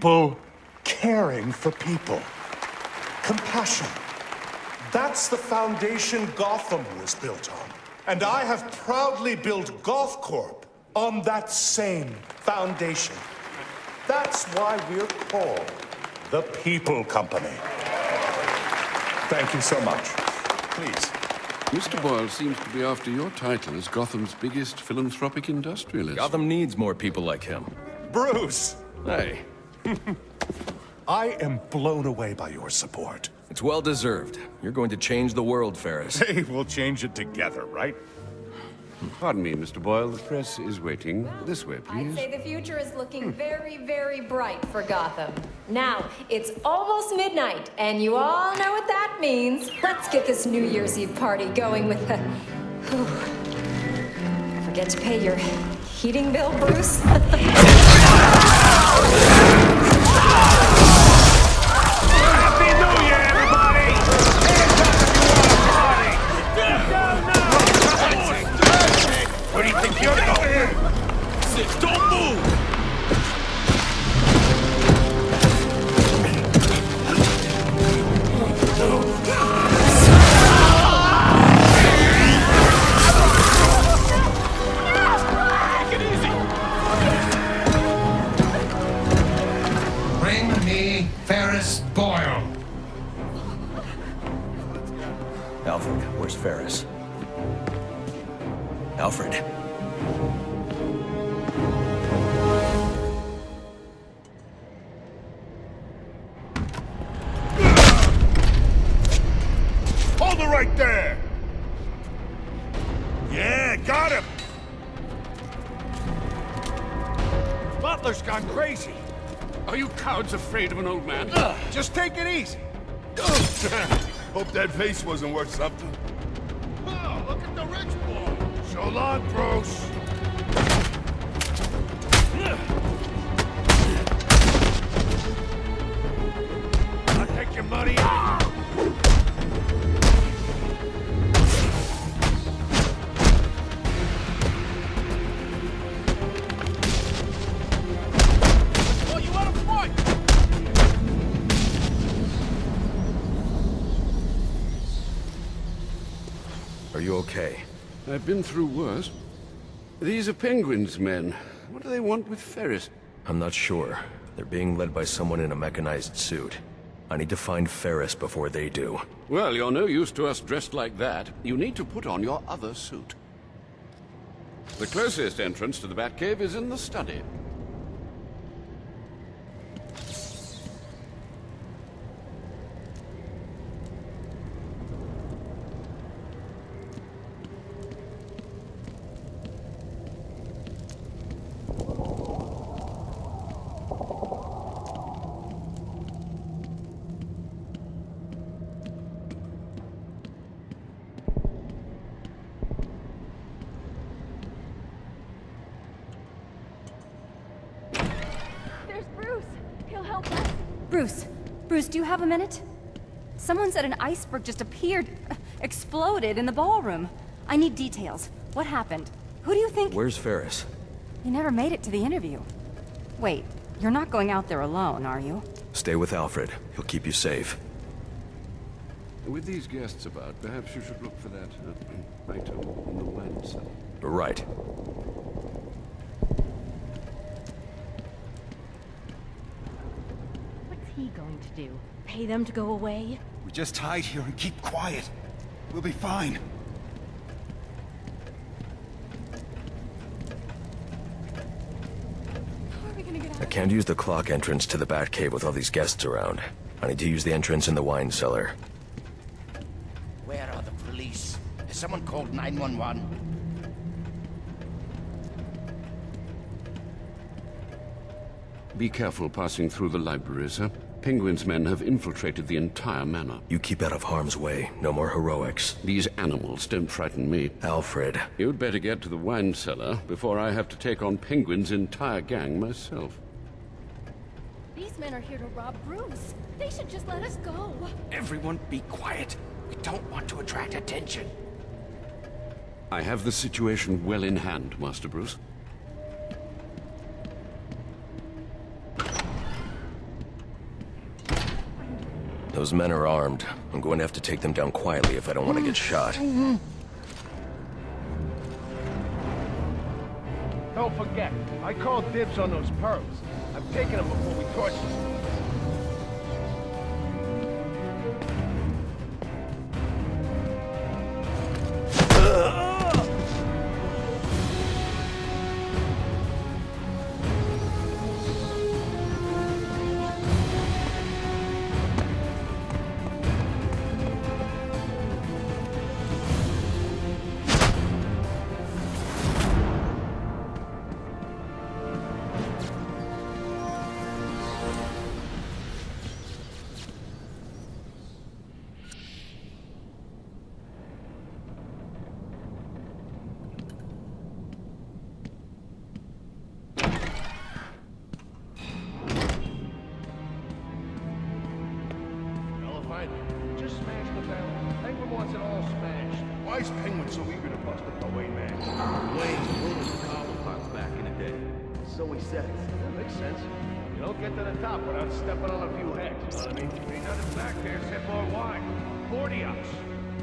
people caring for people. Compassion. That's the foundation Gotham was built on. And I have proudly built GothCorp on that same foundation. That's why we're called the People Company. Thank you so much. Please. Mr. Boyle seems to be after your title as Gotham's biggest philanthropic industrialist. Gotham needs more people like him. Bruce! Hey, I am blown away by your support. it's well deserved. You're going to change the world, Ferris. Hey, we'll change it together, right? Pardon me, Mr. Boyle. The press is waiting. This way, I'd please. say the future is looking very, very bright for Gotham. Now, it's almost midnight, and you all know what that means. Let's get this New Year's Eve party going with the... Forget to pay your heating bill, Bruce? Happy New Year, everybody! Where do you think you're going? Don't move! Take it easy! Bring me Ferris Boyle. Alfred, where's Ferris? Alfred. Hold it right there! Yeah, got him! Butler's gone crazy. Are you cowards afraid of an old man? Just take it easy. Hope that vase wasn't worth something. Oh, look at the rich boy. So long, Bruce. I'll take your money. Oh, you want to fight? Are you okay? I've been through worse. These are Penguin's men. What do they want with Ferris? I'm not sure. They're being led by someone in a mechanized suit. I need to find Ferris before they do. Well, you're no use to us dressed like that. You need to put on your other suit. The closest entrance to the Batcave is in the study. There's Bruce. He'll help us. Bruce, do you have a minute? Someone said an iceberg just appeared, exploded in the ballroom. I need details. What happened? Who do you think? Where's Ferris? You never made it to the interview. Wait, you're not going out there alone, are you? Stay with Alfred. He'll keep you safe. With these guests about, perhaps you should look for that item in the wine cellar. Right. What's he going to do? Pay them to go away? We just hide here and keep quiet. We'll be fine. How are we gonna get out? I can't use the clock entrance to the Batcave with all these guests around. I need to use the entrance in the wine cellar. Where are the police? Has someone called 911? Be careful passing through the library, sir. Penguin's men have infiltrated the entire manor. You keep out of harm's way. No more heroics. These animals don't frighten me. Alfred. You'd better get to the wine cellar before I have to take on Penguin's entire gang myself. These men are here to rob Bruce. They should just let us go. Everyone be quiet. We don't want to attract attention. I have the situation well in hand, Master Bruce. Those men are armed. I'm going to have to take them down quietly if I don't want to get shot. Don't forget, I called dibs on those pearls. I'm taking them before we torch them. Just smash the barrel. Penguin wants it all smashed. Why is Penguin so eager to bust up the Wayne man? Wayne building the collar pots back in the day. So he says. That makes sense. You don't get to the top without stepping on a few heads. You know what I mean? Ain't nothing back there except more wine. 40-ups.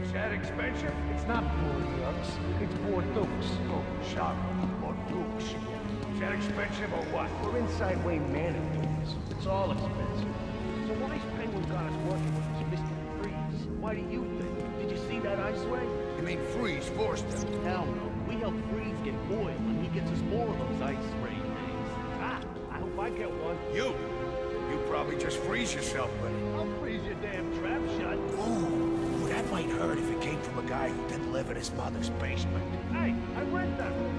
Is that expensive? It's not 40-ups. It's 4 dukes. Oh, shut up. More dukes. Is that expensive or what? We're inside Wayne Manor dukes. It's all expensive. So why's Penguin got us working with this Mr. Freeze? Why do you think? Did you see that ice ray? You mean Freeze forced him? Hell no. We help Freeze get Boyle, and he gets us more of those ice ray things. Ah, I hope I get one. You probably just freeze yourself, buddy. I'll freeze your damn trap shut. Ooh, that might hurt if it came from a guy who didn't live in his mother's basement. Hey, I read that book.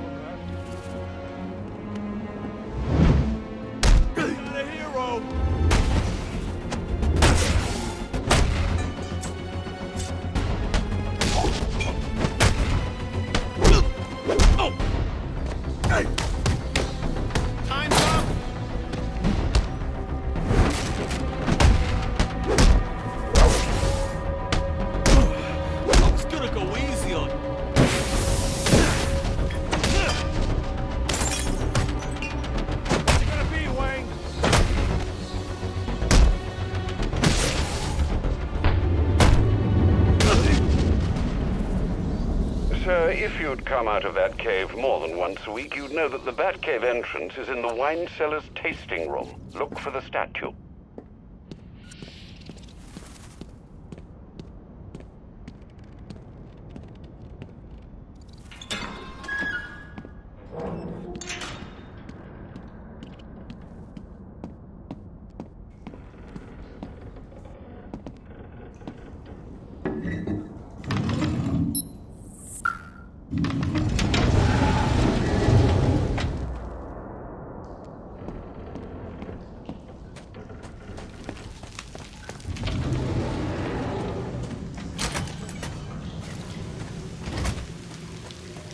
Not a hero! If you'd come out of that cave more than once a week, you'd know that the Batcave entrance is in the wine cellar's tasting room. Look for the statue.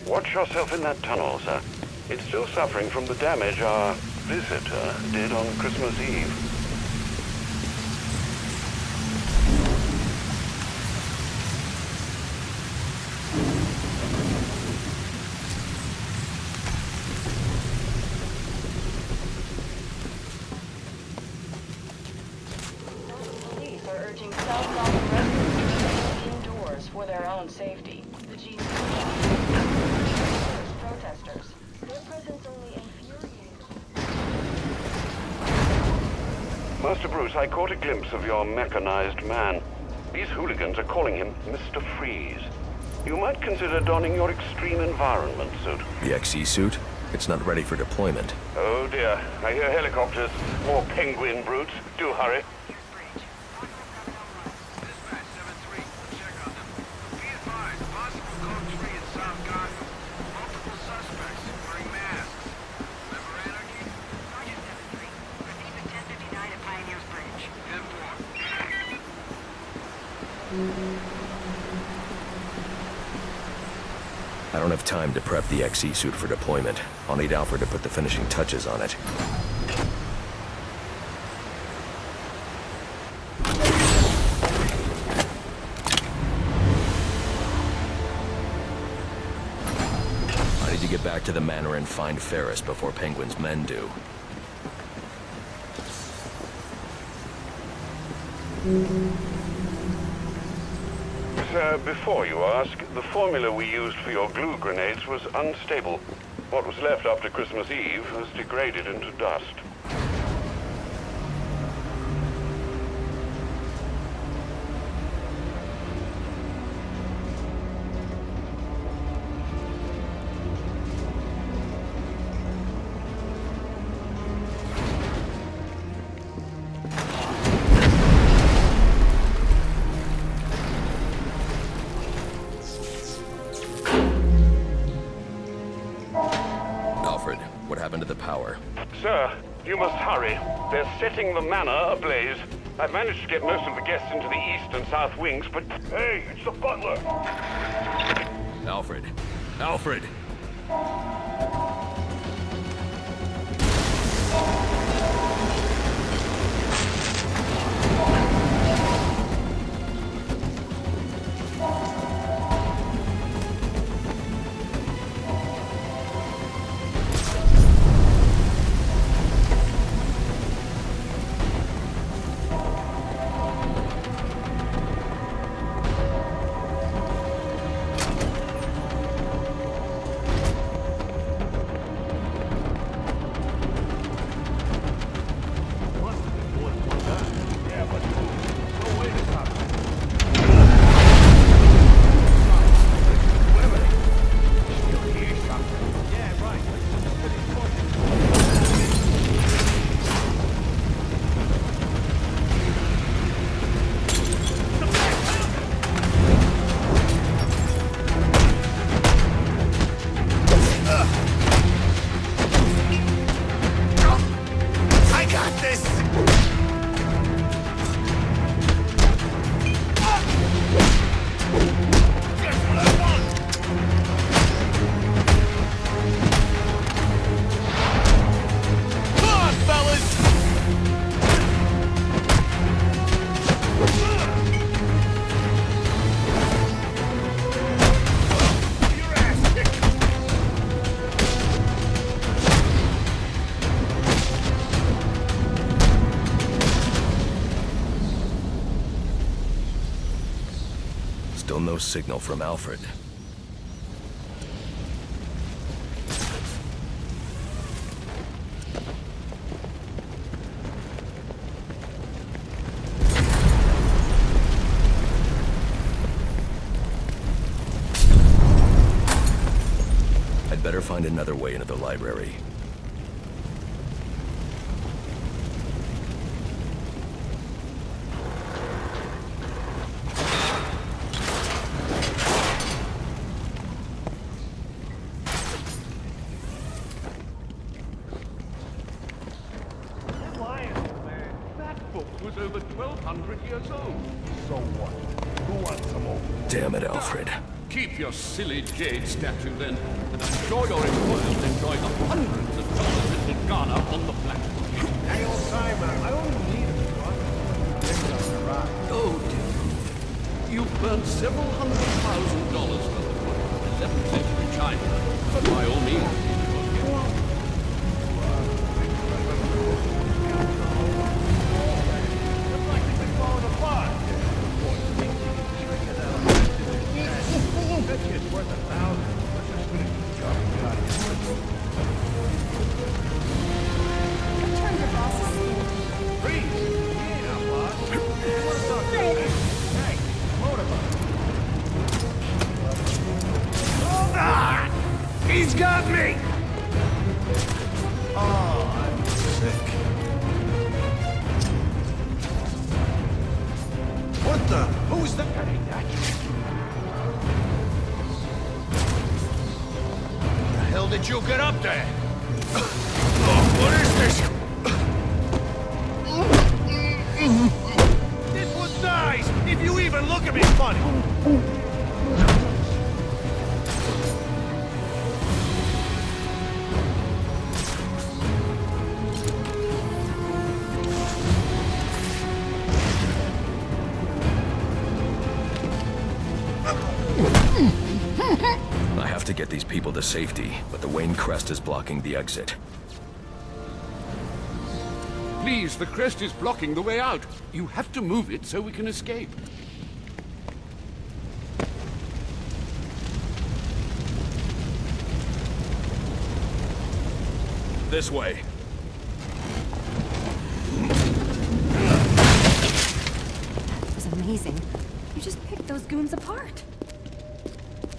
Watch yourself in that tunnel, sir. It's still suffering from the damage our visitor did on Christmas Eve. Police are urging South London residents to stay indoors for their own safety. The GC protesters. Their presence only infuriates. Master Bruce, I caught a glimpse of your mechanized man. These hooligans are calling him Mr. Freeze. You might consider donning your extreme environment suit. The XE suit? It's not ready for deployment. Oh dear, I hear helicopters. More penguin brutes. Do hurry. I don't have time to prep the XE suit for deployment. I'll need Alfred to put the finishing touches on it. I need to get back to the manor and find Ferris before Penguin's men do. Sir, before you ask, the formula we used for your glue grenades was unstable. What was left after Christmas Eve has degraded into dust. Alfred, what happened to the power? Sir, you must hurry. They're setting the manor ablaze. I've managed to get most of the guests into the east and south wings, but... Hey, it's the butler! Alfred! Alfred! Still no signal from Alfred. I'd better find another way into the library. Was over 1,200 years old. So what? Who wants some more? Damn it, Alfred. Keep your silly jade statue then, and I'm sure your employers enjoy the hundreds of dollars it will garner on the planet. Hey, old timer, I only need a truck. Oh dear. You've burned several $100,000 worth of 11th century China, but by all means, He's got me! Oh, I'm sick. What the? Who's that? How the hell did you get up there? Oh, what is this? This was nice! If you even look at me funny! I have to get these people to safety, but the Wayne crest is blocking the exit. Please, the crest is blocking the way out. You have to move it so we can escape. This way. That was amazing. You just picked those goons apart.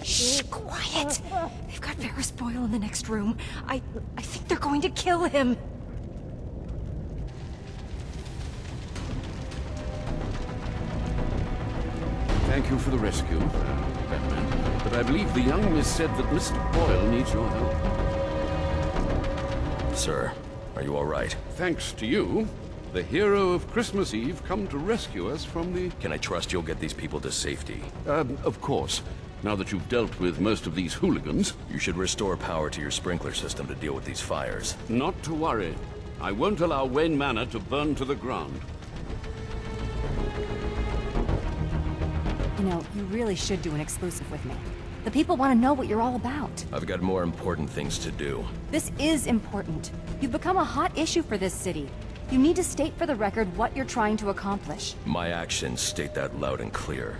Shh, quiet. They've got Ferris Boyle in the next room. I think they're going to kill him. Thank you for the rescue, Batman. But I believe the young miss said that Mr. Boyle needs your help. Sir, are you all right? Thanks to you, the hero of Christmas Eve come to rescue us from the... Can I trust you'll get these people to safety? Of course. Now that you've dealt with most of these hooligans... You should restore power to your sprinkler system to deal with these fires. Not to worry. I won't allow Wayne Manor to burn to the ground. You know, you really should do an exclusive with me. The people want to know what you're all about. I've got more important things to do. This is important. You've become a hot issue for this city. You need to state for the record what you're trying to accomplish. My actions state that loud and clear.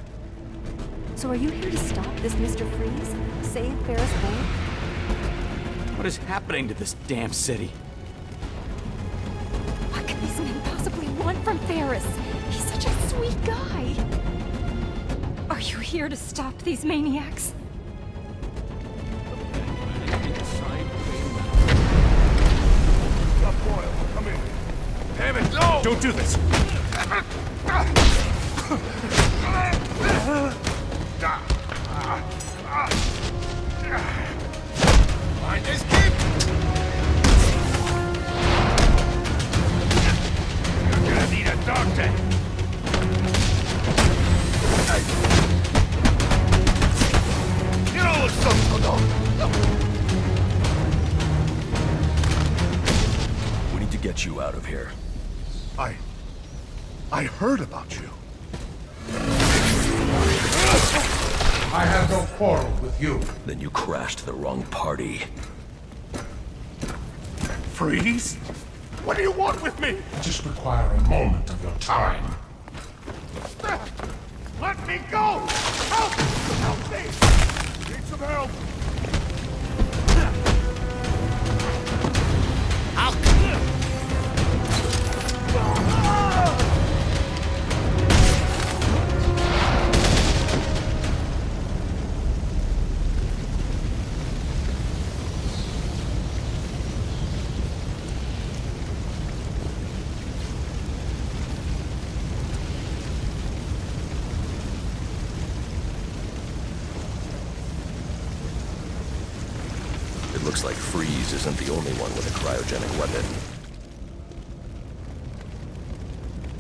So are you here to stop this Mr. Freeze? Save Ferris Boyle? What is happening to this damn city? What could these men possibly want from Ferris? He's such a sweet guy. Are you here to stop these maniacs? Boyle, come here. Damn it, no! Don't do this! Find this kid! You're gonna need a doctor! You know what's up, We need to get you out of here. I heard about you. I have no quarrel with you. Then you crashed the wrong party. Freeze? What do you want with me? I just require a moment of your time. Let me go! Help! Help me! Need some help! Looks like Freeze isn't the only one with a cryogenic weapon.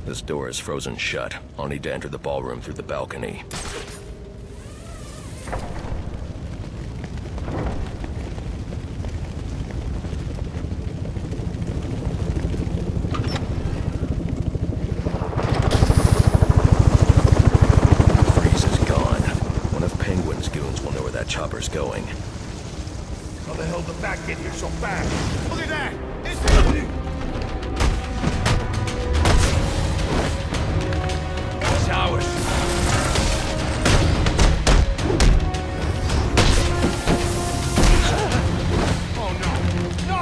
This door is frozen shut. I'll need to enter the ballroom through the balcony. Freeze is gone. One of Penguin's goons will know where that chopper's going. How the hell did that get here so fast? Look at that! It's ours! Oh no! No!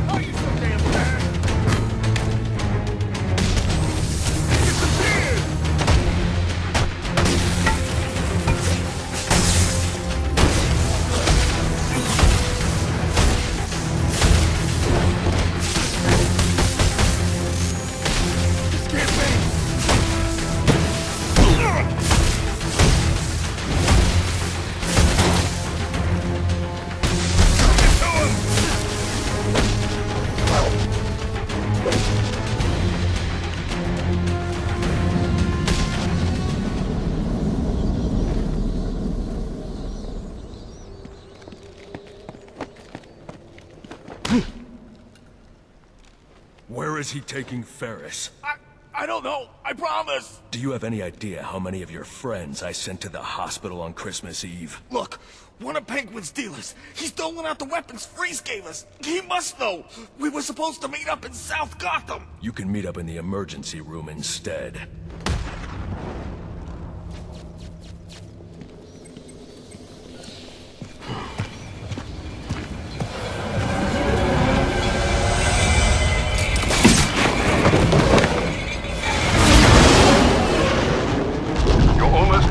Oh, you so damn fast! Where is he taking Ferris? I don't know. I promise. Do you have any idea how many of your friends I sent to the hospital on Christmas Eve? Look, one of Penguin's dealers. He's doling out the weapons Freeze gave us. He must know. We were supposed to meet up in South Gotham. You can meet up in the emergency room instead.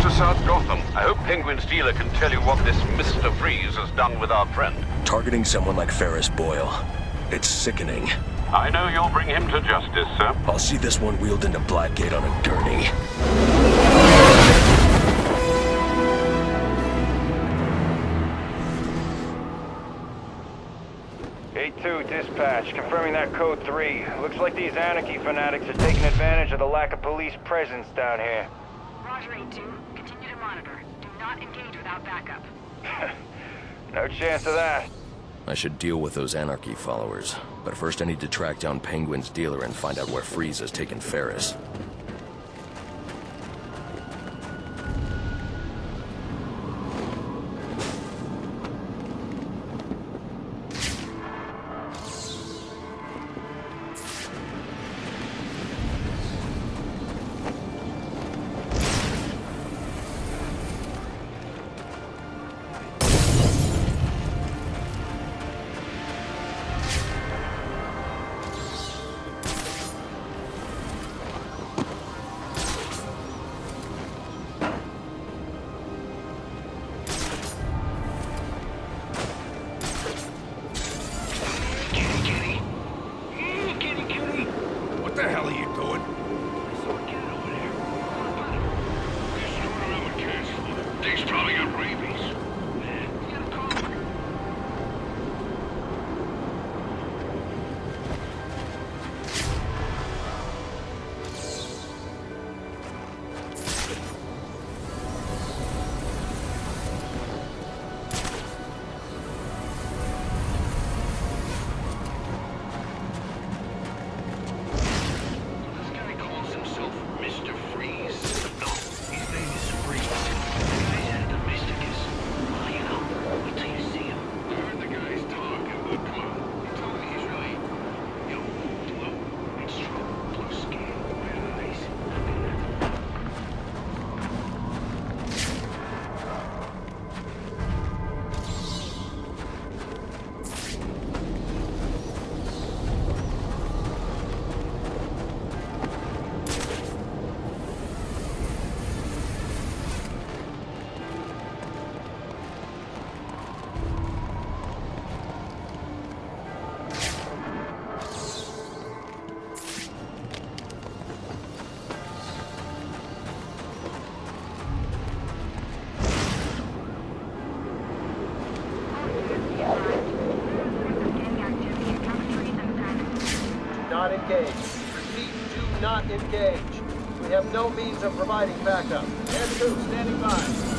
South Gotham. I hope Penguin's dealer can tell you what this Mr. Freeze has done with our friend. Targeting someone like Ferris Boyle. It's sickening. I know you'll bring him to justice, sir. I'll see this one wheeled into Blackgate on a gurney. A2, dispatch. Confirming that code 3. Looks like these anarchy fanatics are taking advantage of the lack of police presence down here. Roger, A2. Continue to monitor. Do not engage without backup. No chance of that. I should deal with those anarchy followers. But first I need to track down Penguin's dealer and find out where Freeze has taken Ferris. Not engage. Repeat, do not engage. We have no means of providing backup. N2, standing by.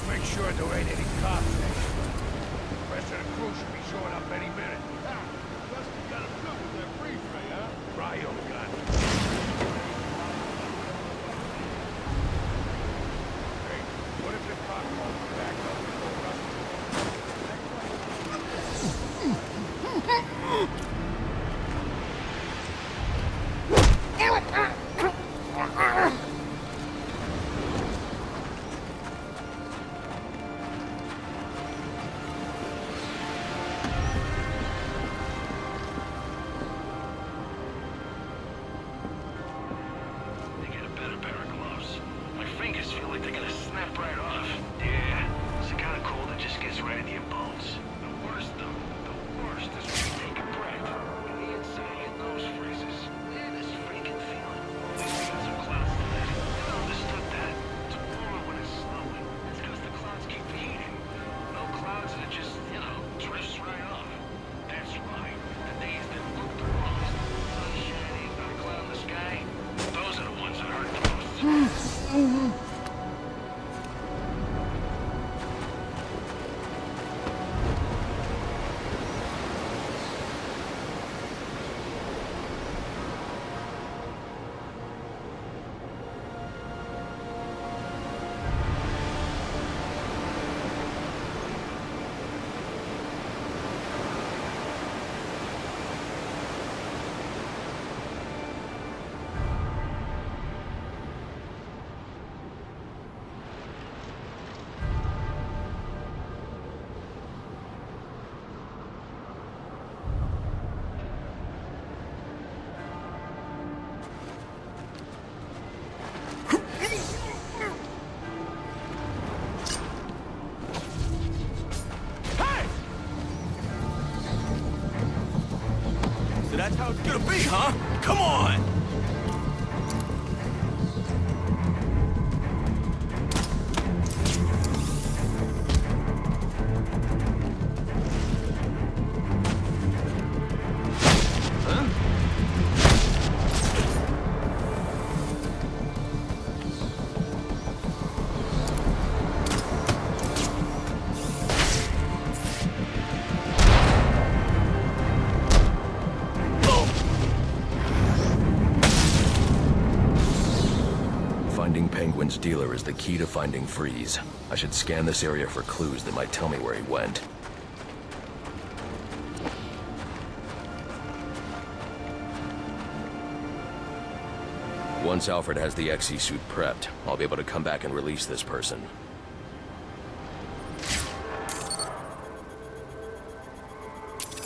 Let's make sure there ain't any cops there. The rest of the crew should be showing up any minute. Plus, we got a flip with that freeze ray, huh? Cryo gun. Hey, what if the cop calls me back up and go That's how it's gonna be, huh? Come on! Penguin's dealer is the key to finding Freeze. I should scan this area for clues that might tell me where he went. Once Alfred has the XE suit prepped, I'll be able to come back and release this person.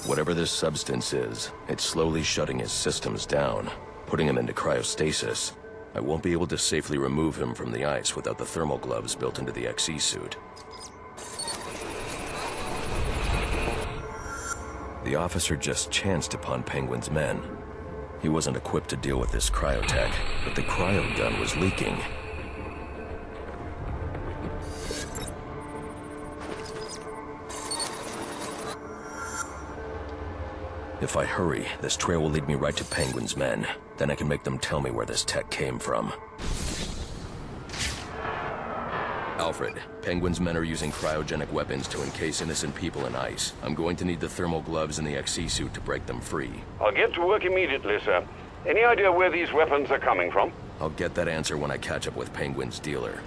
Whatever this substance is, it's slowly shutting his systems down, putting him into cryostasis. I won't be able to safely remove him from the ice without the thermal gloves built into the XE suit. The officer just chanced upon Penguin's men. He wasn't equipped to deal with this cryotech, but the cryo gun was leaking. If I hurry, this trail will lead me right to Penguin's men. Then I can make them tell me where this tech came from. Alfred, Penguin's men are using cryogenic weapons to encase innocent people in ice. I'm going to need the thermal gloves and the XE suit to break them free. I'll get to work immediately, sir. Any idea where these weapons are coming from? I'll get that answer when I catch up with Penguin's dealer.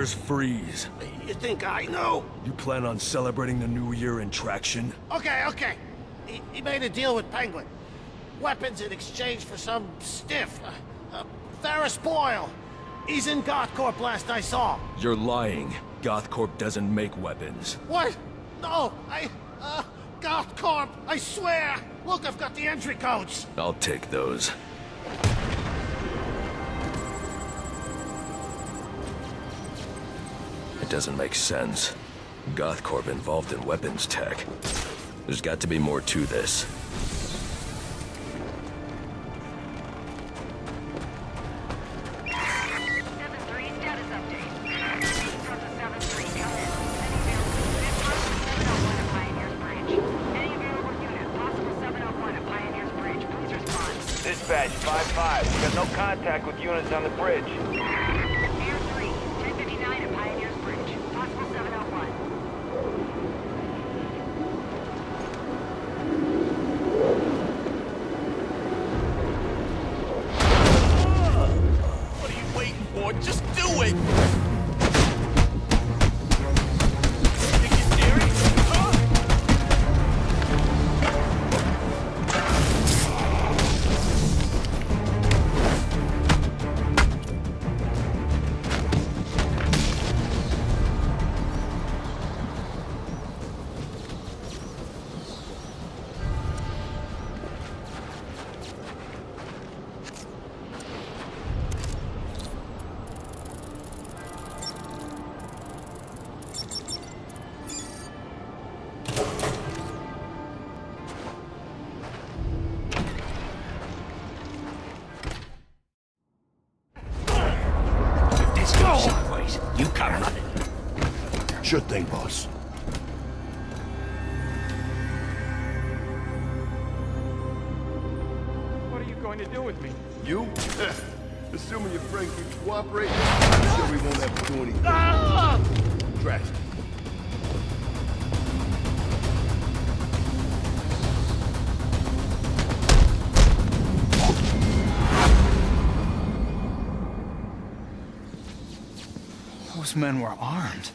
Where's Freeze? You think I know? You plan on celebrating the New Year in traction? Okay. He made a deal with Penguin. Weapons in exchange for some stiff. Ferris Boyle. He's in GothCorp last I saw. You're lying. GothCorp doesn't make weapons. What? No, GothCorp, I swear! Look, I've got the entry codes! I'll take those. It doesn't make sense. GothCorp involved in weapons tech. There's got to be more to this. Dispatch 5-5. We got no contact with units on the bridge. Air 3, 1059 at Pioneer's Bridge. Possible 701. What are you waiting for? Just do it! Think you're serious? Huh? You come running. Sure thing, boss. What are you going to do with me? You? Assuming your friend keeps cooperating, I'm sure we won't have to do anything. Trash. Those men were armed.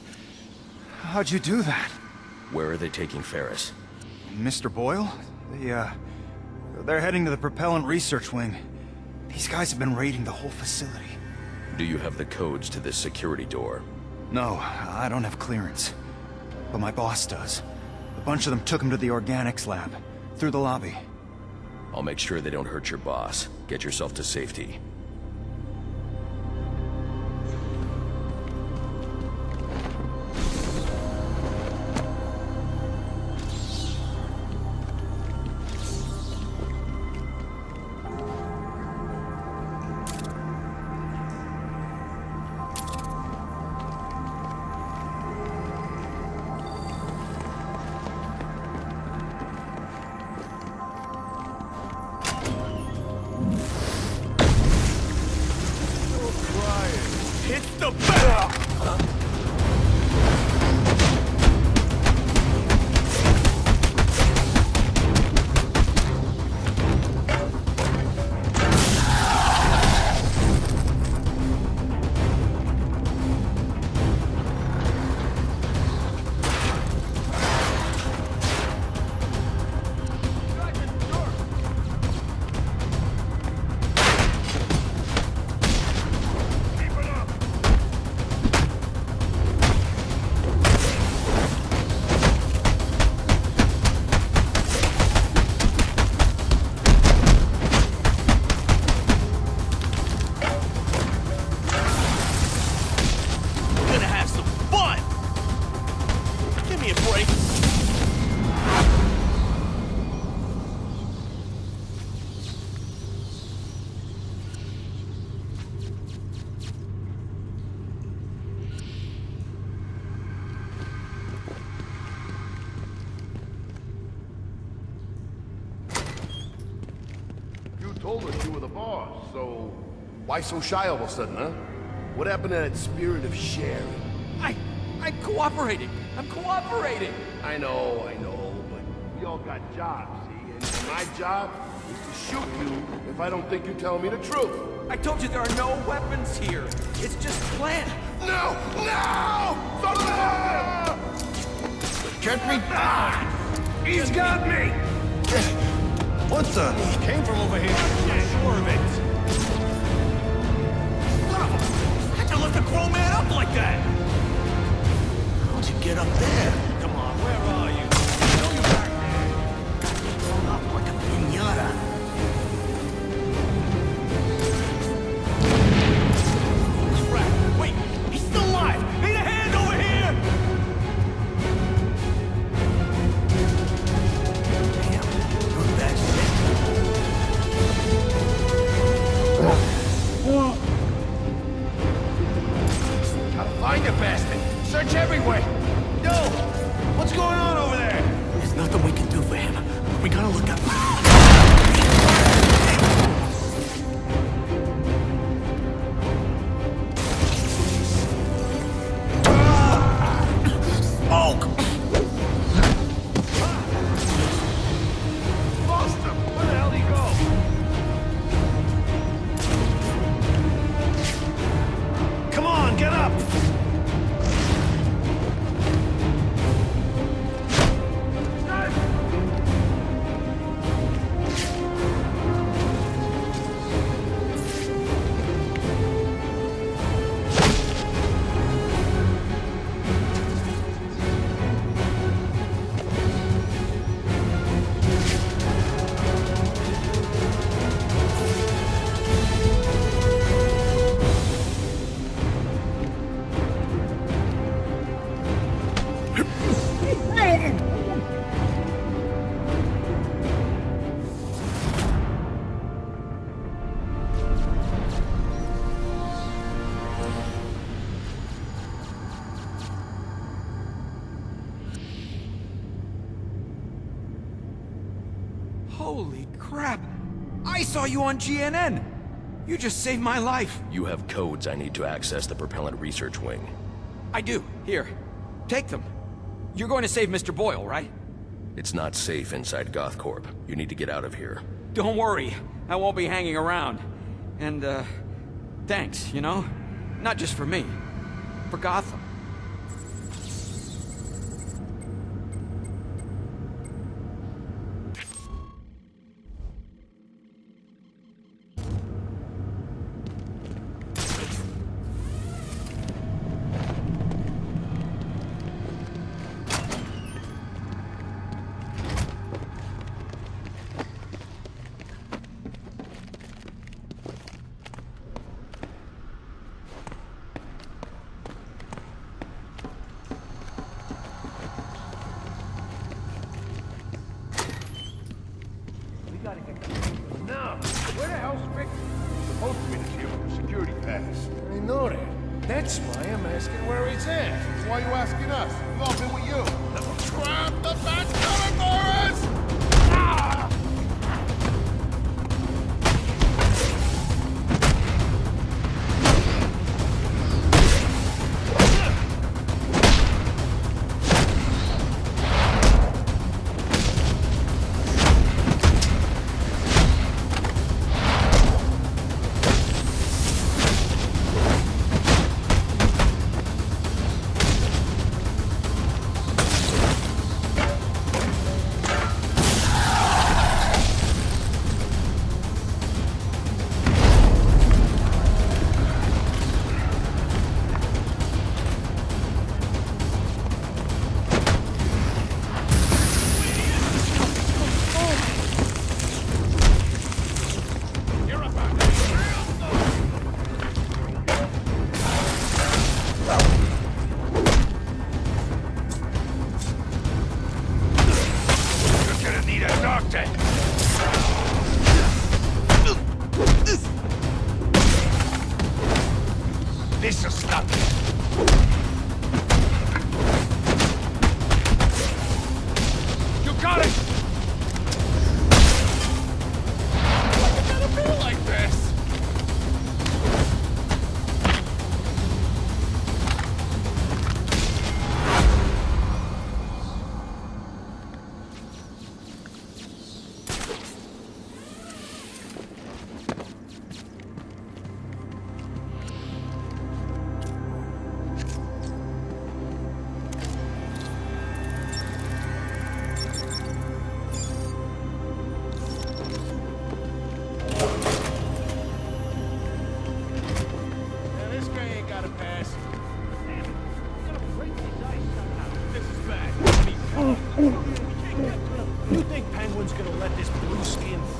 How'd you do that? Where are they taking Ferris? Mr. Boyle? They're heading to the Propellant Research Wing. These guys have been raiding the whole facility. Do you have the codes to this security door? No, I don't have clearance. But my boss does. A bunch of them took him to the organics lab, through the lobby. I'll make sure they don't hurt your boss. Get yourself to safety. It's the bell! Told us you were the boss, so why so shy all of a sudden, huh? What happened to that spirit of sharing? I'm cooperating. I'm cooperating. I know, but we all got jobs, see? And my job is to shoot you if I don't think you're telling me the truth. I told you there are no weapons here. It's just planned. No! No! Get me down! He's got me! What the? He came from over here. Yeah, sure of it. How'd you lift a grown man up like that? How'd you get up there? Come on, where are you? Show you back there. Blown up like a piñata. Crap! Wait! He's still alive! Need a hand over here! Damn, you're that sick. Gotta find the bastard. Search everywhere. Yo! What's going on over there? There's nothing we can do for him. We gotta look up. Smoke! Lost him! Where the hell did he go? Come on, get up! Holy crap! I saw you on GNN! You just saved my life! You have codes I need to access the Propellant Research Wing. I do. Here. Take them. You're going to save Mr. Boyle, right? It's not safe inside GothCorp. You need to get out of here. Don't worry. I won't be hanging around. And, thanks, you know? Not just for me. For Gotham. No! Where the hell's Rick? Supposed to be here with a security pass. I know that. That's why I'm asking where he's at. Why are you asking us? We've all been with you. Trap the bat's coming for us! Ah!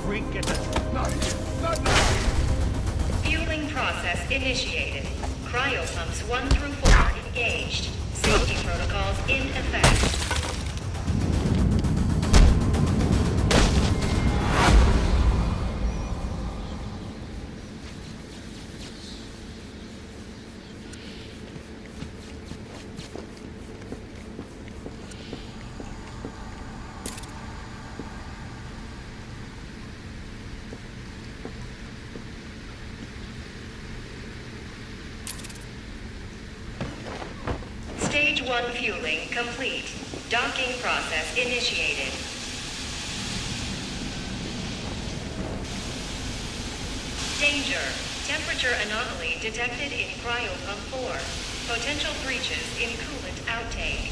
freak get the... Not here. Not now. Fueling process initiated. Cryo pumps 1 through 4 engaged. Safety protocols in effect. Stage 1 fueling complete. Docking process initiated. Danger. Temperature anomaly detected in cryopump 4. Potential breaches in coolant outtake.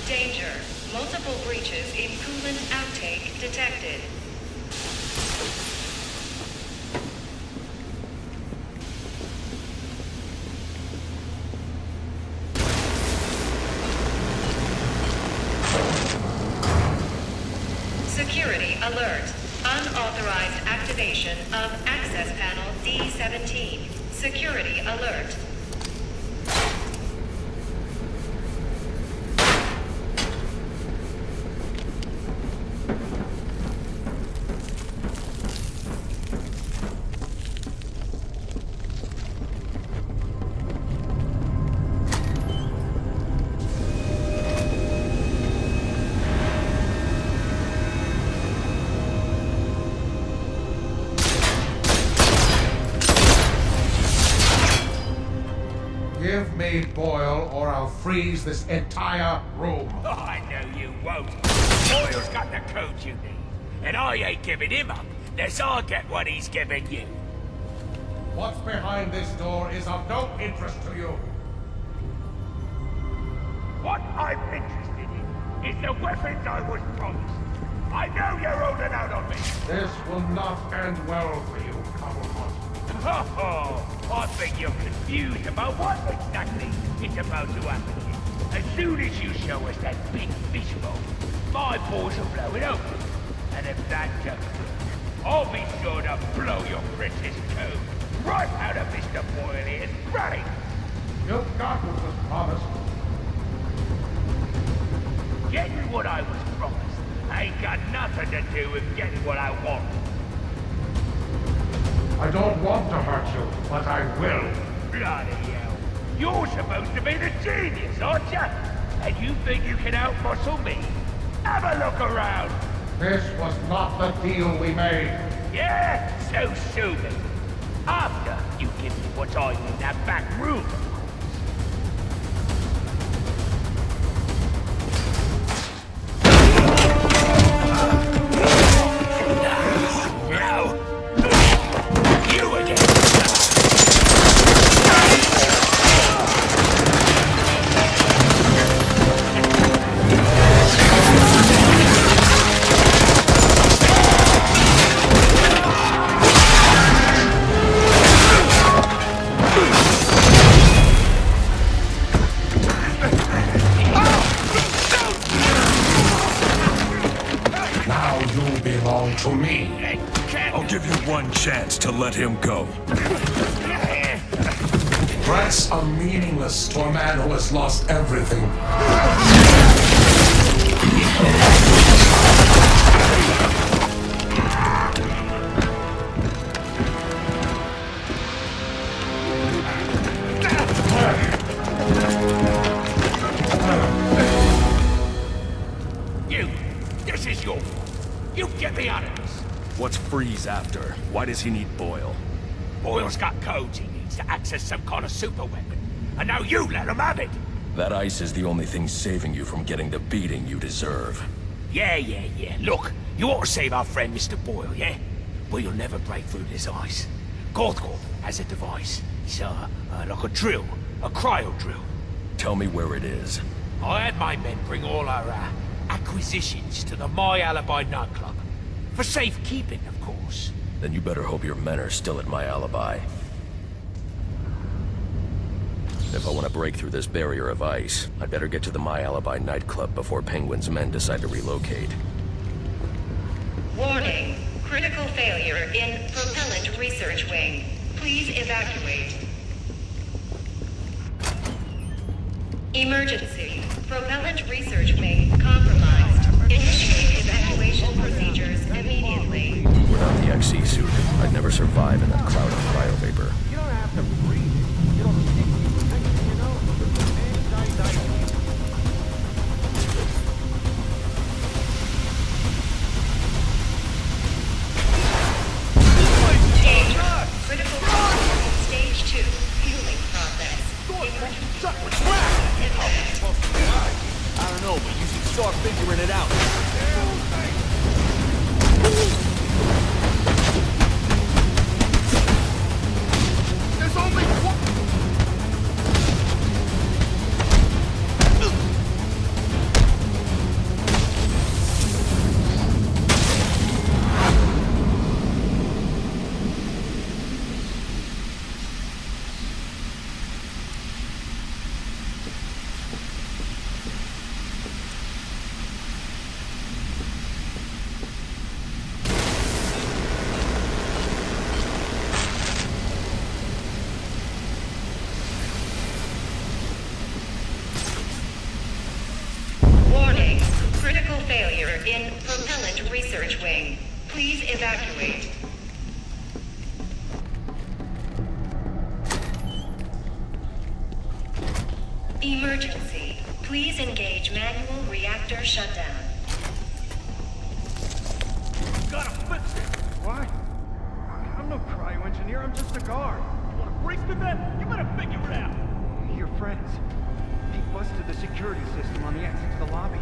Danger. Multiple breaches in coolant outtake detected. Security alert. Unauthorized activation of access panel D17. Security alert. Give me Boyle, or I'll freeze this entire room. Oh, I know you won't. Boyle's got the code you need, and I ain't giving him up unless I get what he's giving you. What's behind this door is of no interest to you. What I'm interested in is the weapons I was promised. I know you're holding out on me. This will not end well for you, Cobblepot. Oh, I think you're confused about what exactly is about to happen here. As soon as you show us that big fishbowl, my balls will blow it open. And if that doesn't work, I'll be sure to blow your princess code right out of Mr. Boyle here's brain. You've got what was promised. Getting what I was promised ain't got nothing to do with getting what I want. I don't want to hurt you, but I will. Bloody hell. You're supposed to be the genius, aren't you? And you think you can outmuscle me? Have a look around. This was not the deal we made. Yeah? So sue me. After you give me what's all in that back room. To me. I'll give you one chance to let him go. Threats are meaningless to a man who has lost everything. This is your fault. You get me out of this. What's Freeze after? Why does he need Boyle? Boyle's got codes he needs to access some kind of super weapon. And now you let him have it. That ice is the only thing saving you from getting the beating you deserve. Yeah. Look, you ought to save our friend Mr. Boyle, yeah? But you'll never break through this ice. GothCorp has a device. It's like a drill. A cryodrill. Tell me where it is. I had my men bring all our acquisitions to the My Alibi nightclub. For safekeeping, of course. Then you better hope your men are still at My Alibi. If I want to break through this barrier of ice, I'd better get to the My Alibi nightclub before Penguin's men decide to relocate. failure in Propellant Research Wing. Please evacuate. Emergency. Propellant Research Wing compromised. Initiate evacuation procedures immediately. Without the XC suit, I'd never survive in that cloud of cryovapor. You don't have to breathe. You don't think you know? Danger. Critical condition. Stage 2. Fueling process. I don't know, but you should start figuring it out. There's only one. Warning. Critical failure in Propellant Research Wing. Please evacuate. Emergency. Please engage manual reactor shutdown. Gotta fix it. What? I'm no cryo-engineer, I'm just a guard. You wanna freeze to that? You better figure it out. Your friends. They busted the security system on the exit to the lobby.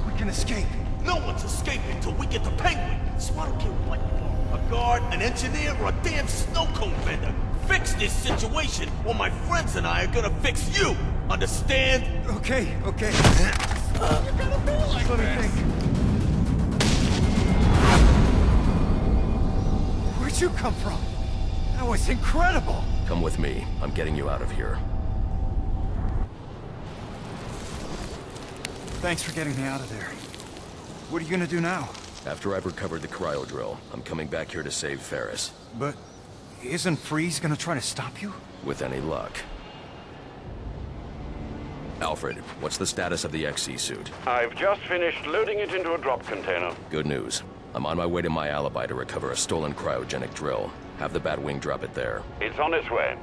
We can escape. No one's escaping till we get the Penguin. So I don't care what you are. A guard, an engineer, or a damn snow cone vendor. Fix this situation, or my friends and I are gonna fix you. Understand? Okay. You're gonna be like Let me this. think. Where'd you come from? That was incredible! Come with me. I'm getting you out of here. Thanks for getting me out of there. What are you gonna do now? After I've recovered the cryodrill, I'm coming back here to save Ferris. But isn't Freeze gonna try to stop you? With any luck. Alfred, what's the status of the XC suit? I've just finished loading it into a drop container. Good news. I'm on my way to My Alibi to recover a stolen cryogenic drill. Have the Batwing drop it there. It's on its way.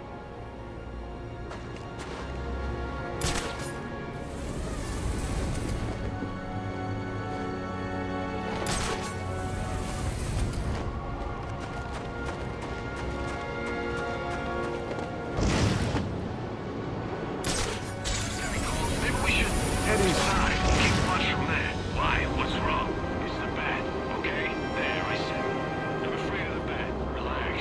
Maybe we should head inside. Keep watch from there. Why? What's wrong? It's the bat, okay? There, I said it. I'm afraid of the bat. Relax.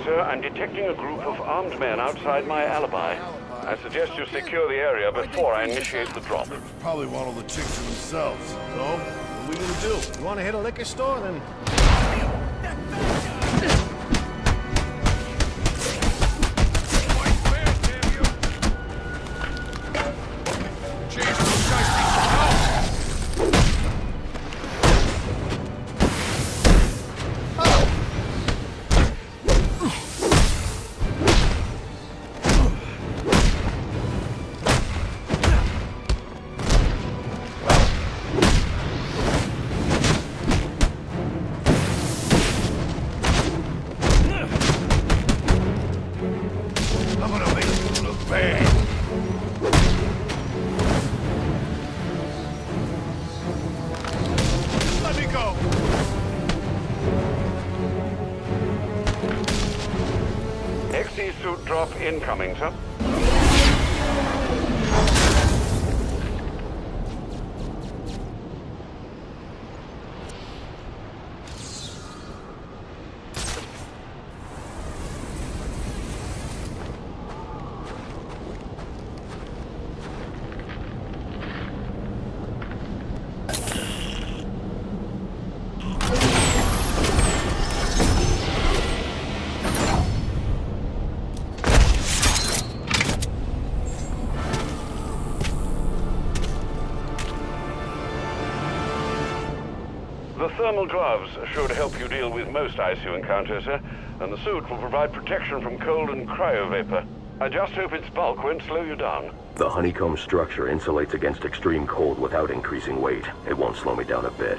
Sir, I'm detecting a group of armed men outside My Alibi. I suggest you secure the area before I initiate the drop. Probably want all the chicks to themselves. So, what are we gonna do? You wanna hit a liquor store, then... I'm gonna make it look bad. Just let me go. XC suit drop incoming, sir. The thermal gloves should help you deal with most ICU encounters, sir, and the suit will provide protection from cold and cryo vapor. I just hope its bulk won't slow you down. The honeycomb structure insulates against extreme cold without increasing weight. It won't slow me down a bit.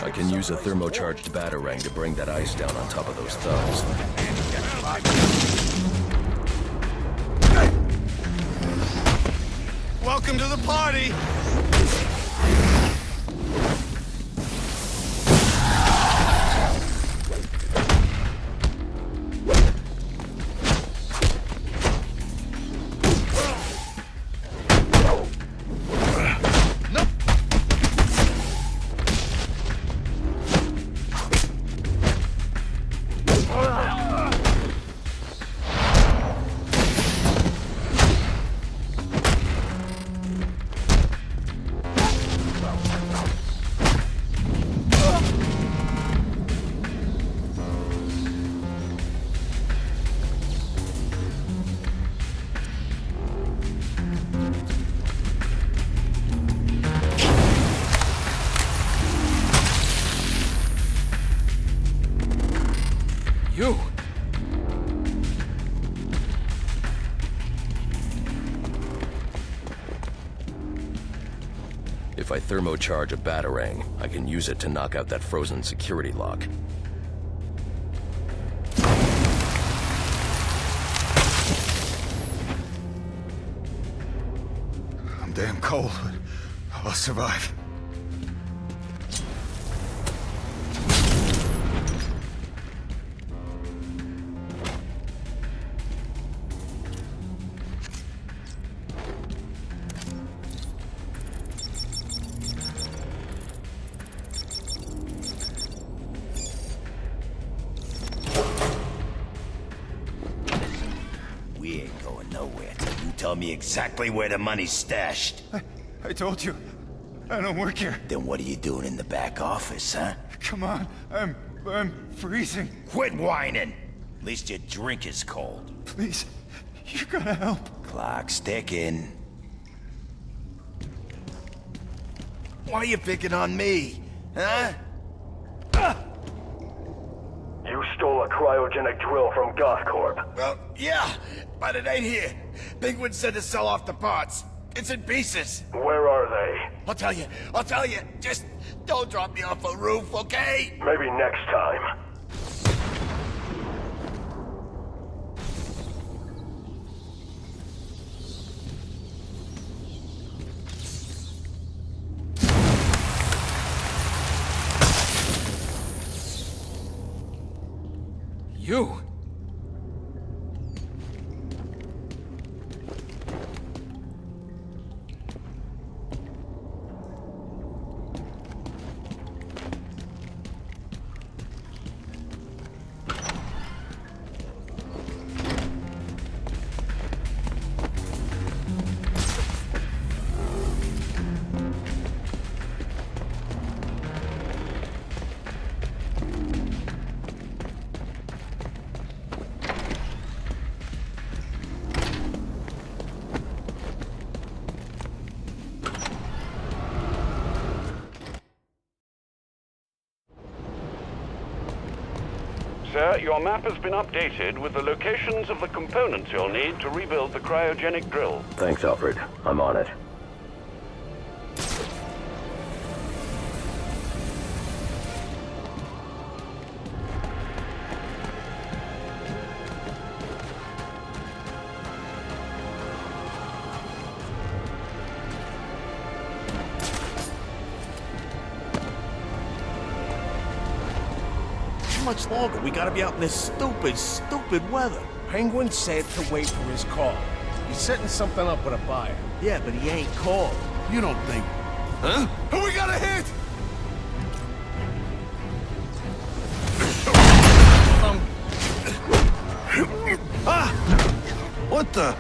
I can use a thermocharged batarang to bring that ice down on top of those thugs. Welcome to the party! You! If I thermocharge a batarang, I can use it to knock out that frozen security lock. I'm damn cold, but I'll survive. Tell me exactly where the money's stashed. I told you. I don't work here. Then what are you doing in the back office, huh? Come on. I'm freezing. Quit whining. At least your drink is cold. Please. You gotta help. Clock's ticking. Why are you picking on me? Huh? You stole a cryogenic drill from GothCorp. Well, yeah, but it ain't here. Penguin said to sell off the parts. It's in pieces. Where are they? I'll tell you. Just don't drop me off a roof, okay? Maybe next time. You! Sir, your map has been updated with the locations of the components you'll need to rebuild the cryogenic drill. Thanks, Alfred. I'm on it. much longer? We gotta be out in this stupid weather. Penguin said to wait for his call. He's setting something up with a buyer. Yeah, but he ain't called. You don't think... Huh? Who we got a hit? What the...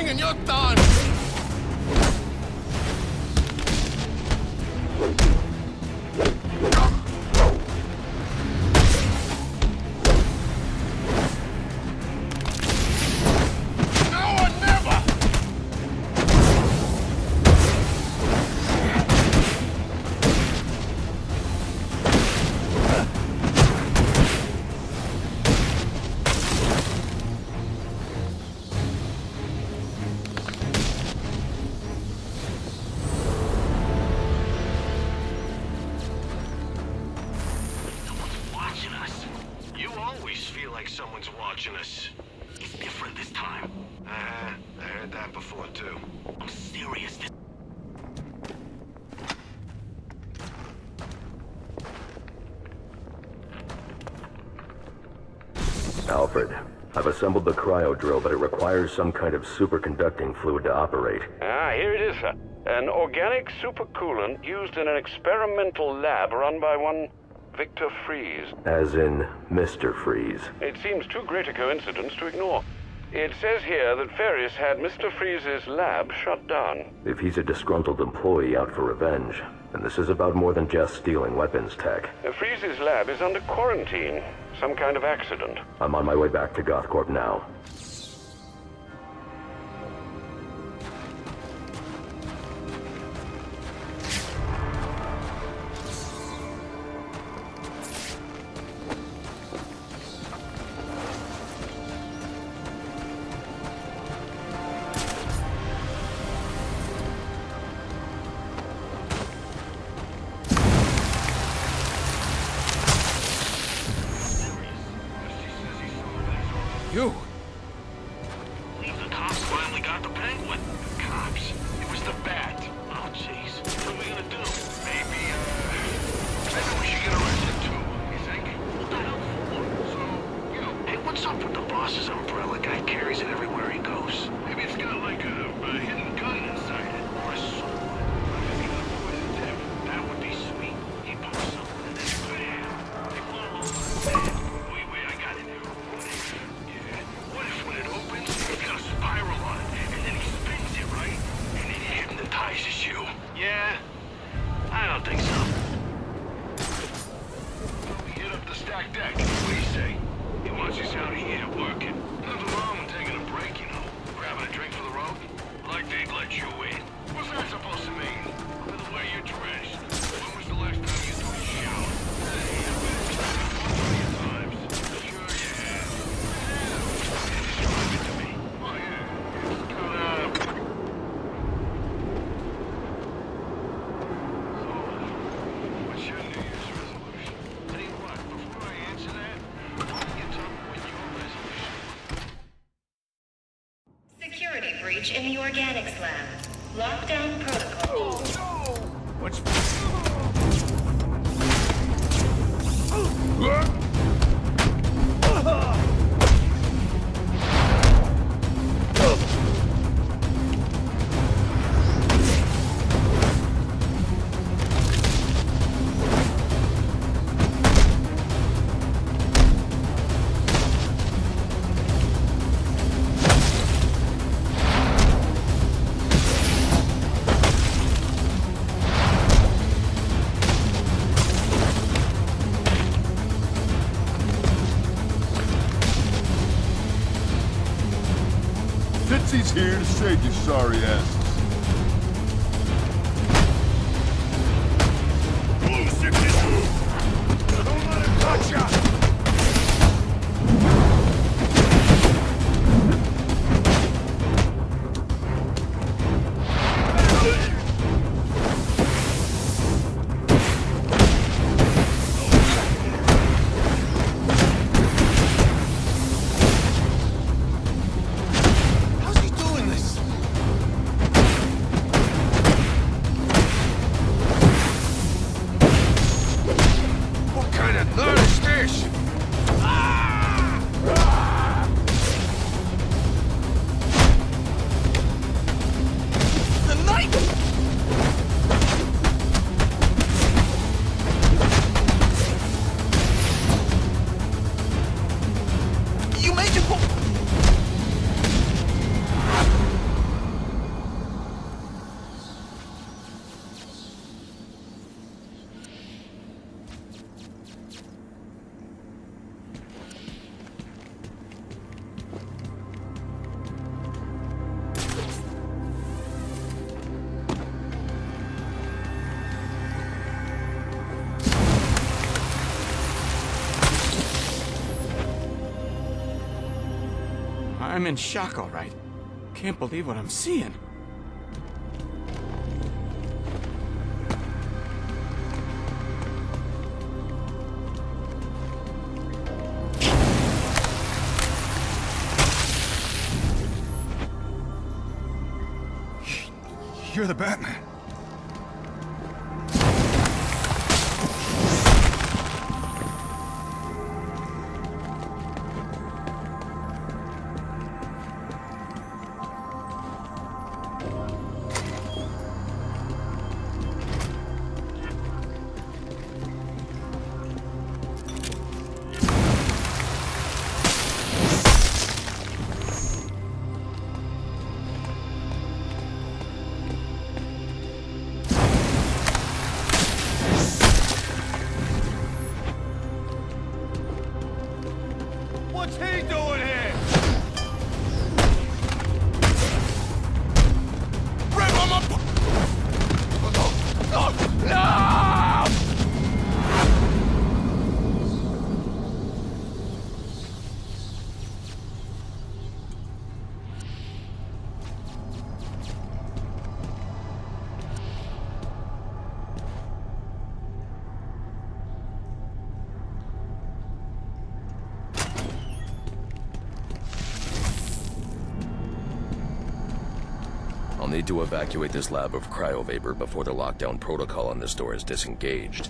And you're done! Alfred, I've assembled the cryodrill, but it requires some kind of superconducting fluid to operate. Here it is, sir. An organic supercoolant used in an experimental lab run by one Victor Freeze. As in Mr. Freeze. It seems too great a coincidence to ignore. It says here that Ferris had Mr. Freeze's lab shut down. If he's a disgruntled employee out for revenge, then this is about more than just stealing weapons tech. Freeze's lab is under quarantine. Some kind of accident. I'm on my way back to GothCorp now. You! Believe the cops finally got the Penguin. Cops? It was the Bat. Oh, jeez. What are we gonna do? Maybe we should get arrested too. You think? What the hell for? So, you know. Hey, what's up with the boss's umbrella? Guy carries it everywhere he goes. Maybe it's got like a hidden gun inside it. Or a sword. If he got poisoned him, that would be sweet. He pulls something and then bam! They blow him over. Wait, I got it here. breach in the organics lab. Lockdown protocol. What's... He's here to save your sorry asses. Don't let him touch ya! I'm in shock, all right. Can't believe what I'm seeing. You're the Batman. What's he doing here? Rip him up! No! I'll need to evacuate this lab of cryovapor before the lockdown protocol on this door is disengaged.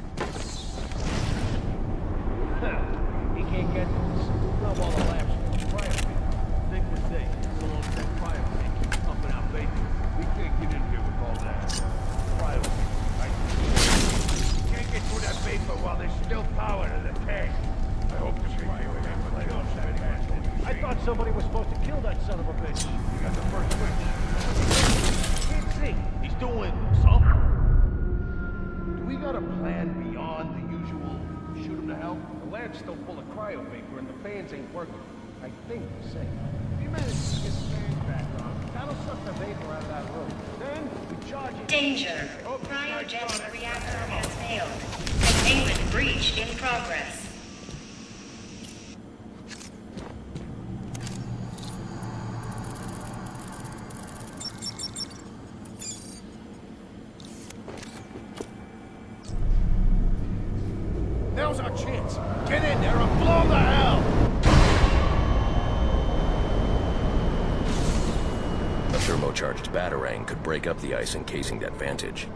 He can't get this. Not while the lab's full of cryovapor. Big mistake. It's a little bit cryovapor pumping out vapor. We can't get in here with all that cryovapor, right? We can't get through that vapor while there's still power to the tank. I hope this cryovapor kills that asshole. I thought somebody was supposed to kill that son of a bitch. You got the first switch. Can't see. He's doing something. Do we got a plan beyond the usual shoot him to hell? The lab's still full of cryovapor and the fans ain't working. I think the same. If you manage to get the fans back on, that'll suck the vapor out of that room. Then we charge it. Danger. Cryogenic reactor has failed. Containment breach in progress. Now's our chance. Get in there and blow the hell! thermocharged batarang could break up the ice encasing that vantage.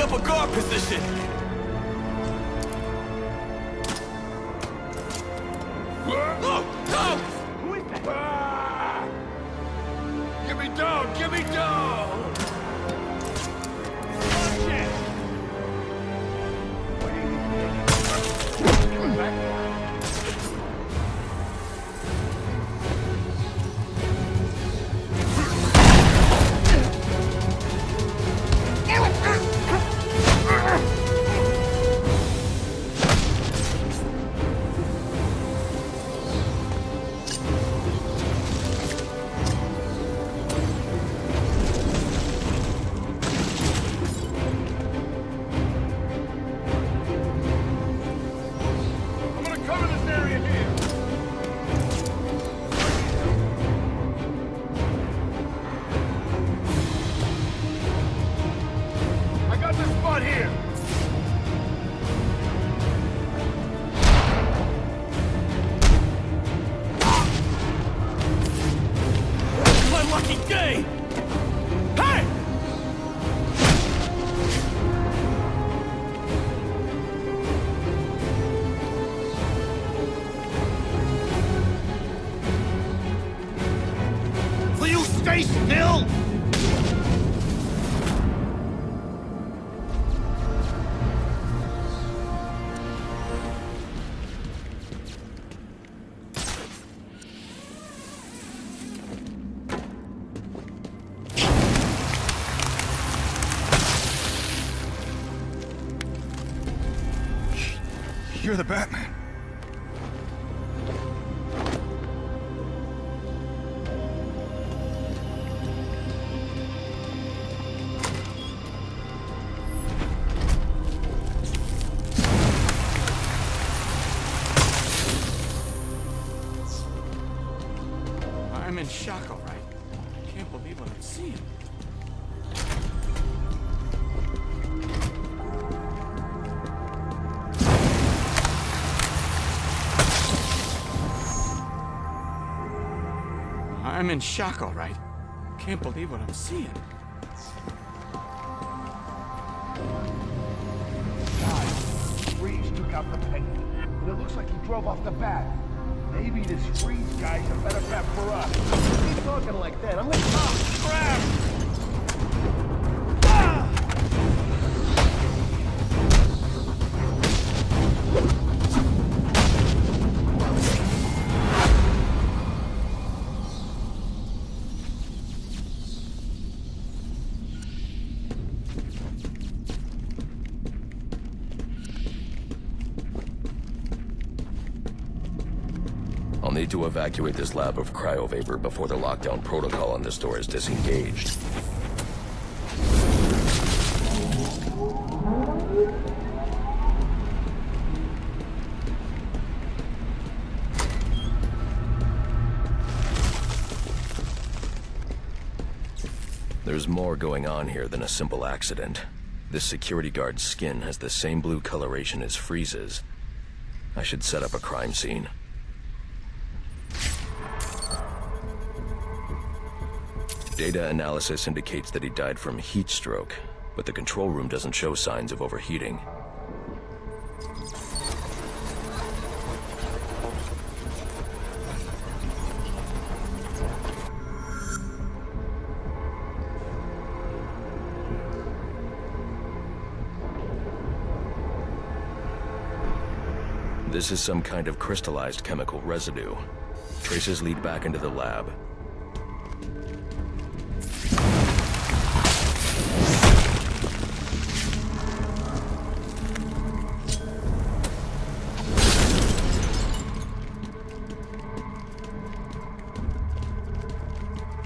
Up a guard position! No! No! Who is that? Get me down! Get me down! Watch it! What are you doing? Back down. Stay still! You're the Batman. I'm in shock, all right. I can't believe what I'm seeing. I'm in shock, all right. Can't believe what I'm seeing. Guys, Freeze took out the Penguin, and it looks like he drove off the Bat. Maybe this Freeze guy's a better bet for us. Keep talking like that. I'm gonna grab! I'll need to evacuate this lab of cryovapor before the lockdown protocol on this door is disengaged. There's more going on here than a simple accident. This security guard's skin has the same blue coloration as Freeze's. I should set up a crime scene. Data analysis indicates that he died from heat stroke, but the control room doesn't show signs of overheating. This is some kind of crystallized chemical residue. Traces lead back into the lab.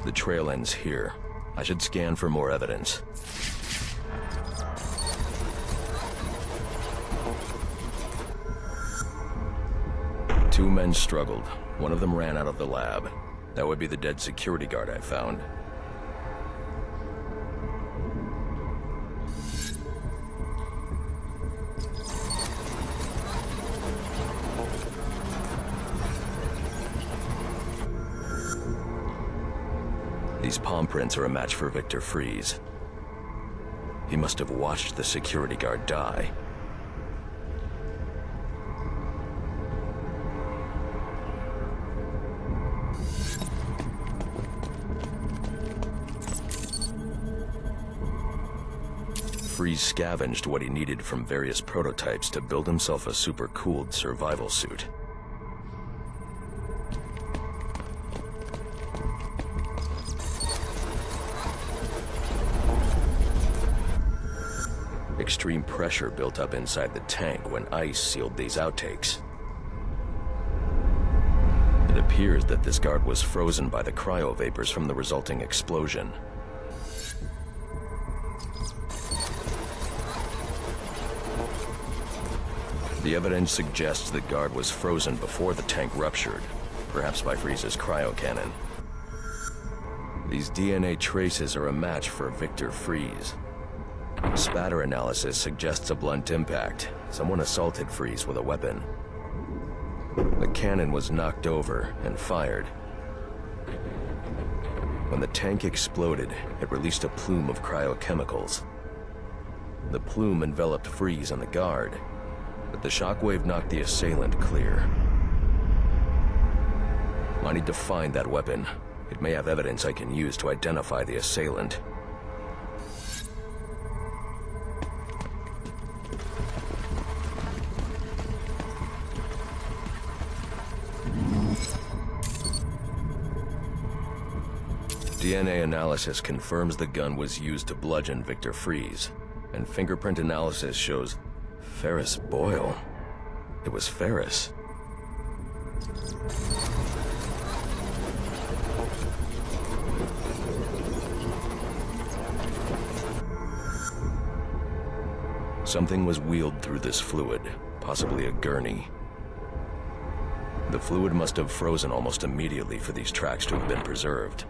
The trail ends here. I should scan for more evidence. Two men struggled. One of them ran out of the lab. That would be the dead security guard I found. These palm prints are a match for Victor Freeze. He must have watched the security guard die. Freeze scavenged what he needed from various prototypes to build himself a super-cooled survival suit. Extreme pressure built up inside the tank when ice sealed these outtakes. It appears that this guard was frozen by the cryovapors from the resulting explosion. The evidence suggests the guard was frozen before the tank ruptured, perhaps by Freeze's cryocannon. These DNA traces are a match for Victor Freeze. Spatter analysis suggests a blunt impact. Someone assaulted Freeze with a weapon. The cannon was knocked over and fired. When the tank exploded, it released a plume of cryochemicals. The plume enveloped Freeze and the guard, but the shockwave knocked the assailant clear. I need to find that weapon. It may have evidence I can use to identify the assailant. DNA analysis confirms the gun was used to bludgeon Victor Freeze, and fingerprint analysis shows Ferris Boyle. It was Ferris. Something was wheeled through this fluid, possibly a gurney. The fluid must have frozen almost immediately for these tracks to have been preserved.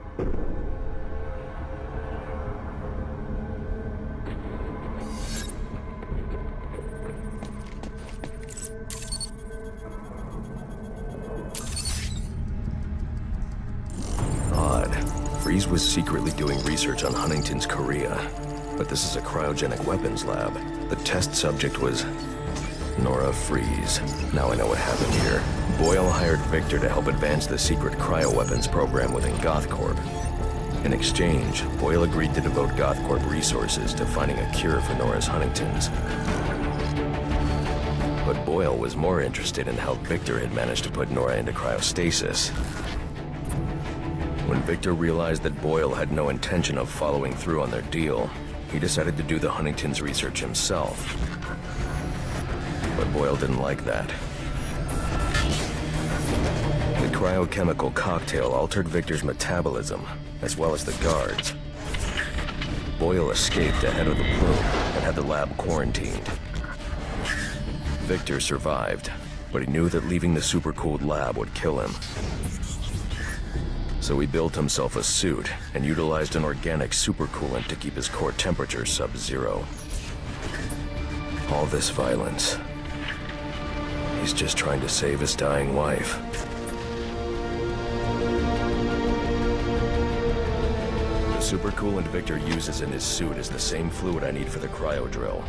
Freeze was secretly doing research on Huntington's Korea, but this is a cryogenic weapons lab. The test subject was Nora Freeze. Now I know what happened here. Boyle hired Victor to help advance the secret cryoweapons program within GothCorp. In exchange, Boyle agreed to devote GothCorp resources to finding a cure for Nora's Huntington's. But Boyle was more interested in how Victor had managed to put Nora into cryostasis. When Victor realized that Boyle had no intention of following through on their deal, he decided to do the Huntington's research himself. But Boyle didn't like that. The cryochemical cocktail altered Victor's metabolism, as well as the guards. Boyle escaped ahead of the plume and had the lab quarantined. Victor survived, but he knew that leaving the supercooled lab would kill him. So he built himself a suit and utilized an organic supercoolant to keep his core temperature sub-zero. All this violence. He's just trying to save his dying wife. The supercoolant Victor uses in his suit is the same fluid I need for the cryodrill.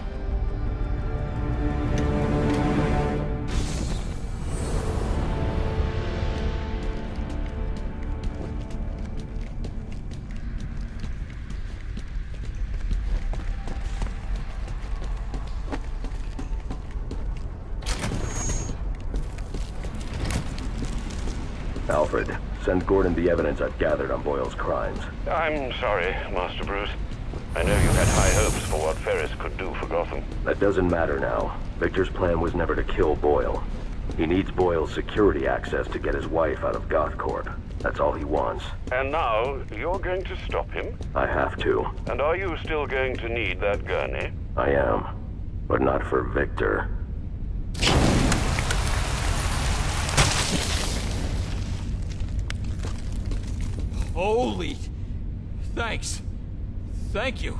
Alfred, send Gordon the evidence I've gathered on Boyle's crimes. I'm sorry, Master Bruce. I know you had high hopes for what Ferris could do for Gotham. That doesn't matter now. Victor's plan was never to kill Boyle. He needs Boyle's security access to get his wife out of GothCorp. That's all he wants. And now, you're going to stop him? I have to. And are you still going to need that gurney? I am. But not for Victor. Holy... Thanks. Thank you.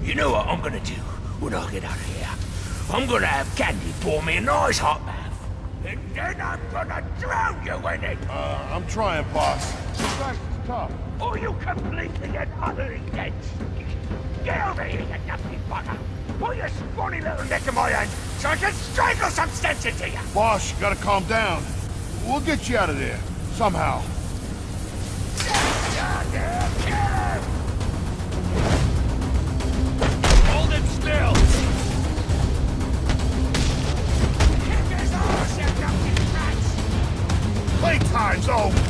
You know what I'm gonna do when I get out of here? I'm gonna have Candy pour me a nice hot bath. And then I'm gonna drown you in it! I'm trying, boss. This guy's tough. Or you completely and utterly dead. Get over here, you nothing bugger! Put your scrawny little neck in my hand so I can strangle some sense into you! Boss, you gotta calm down. We'll get you out of there. Somehow. Hold him still! Kick his arse, you nothing rats! Playtime's over!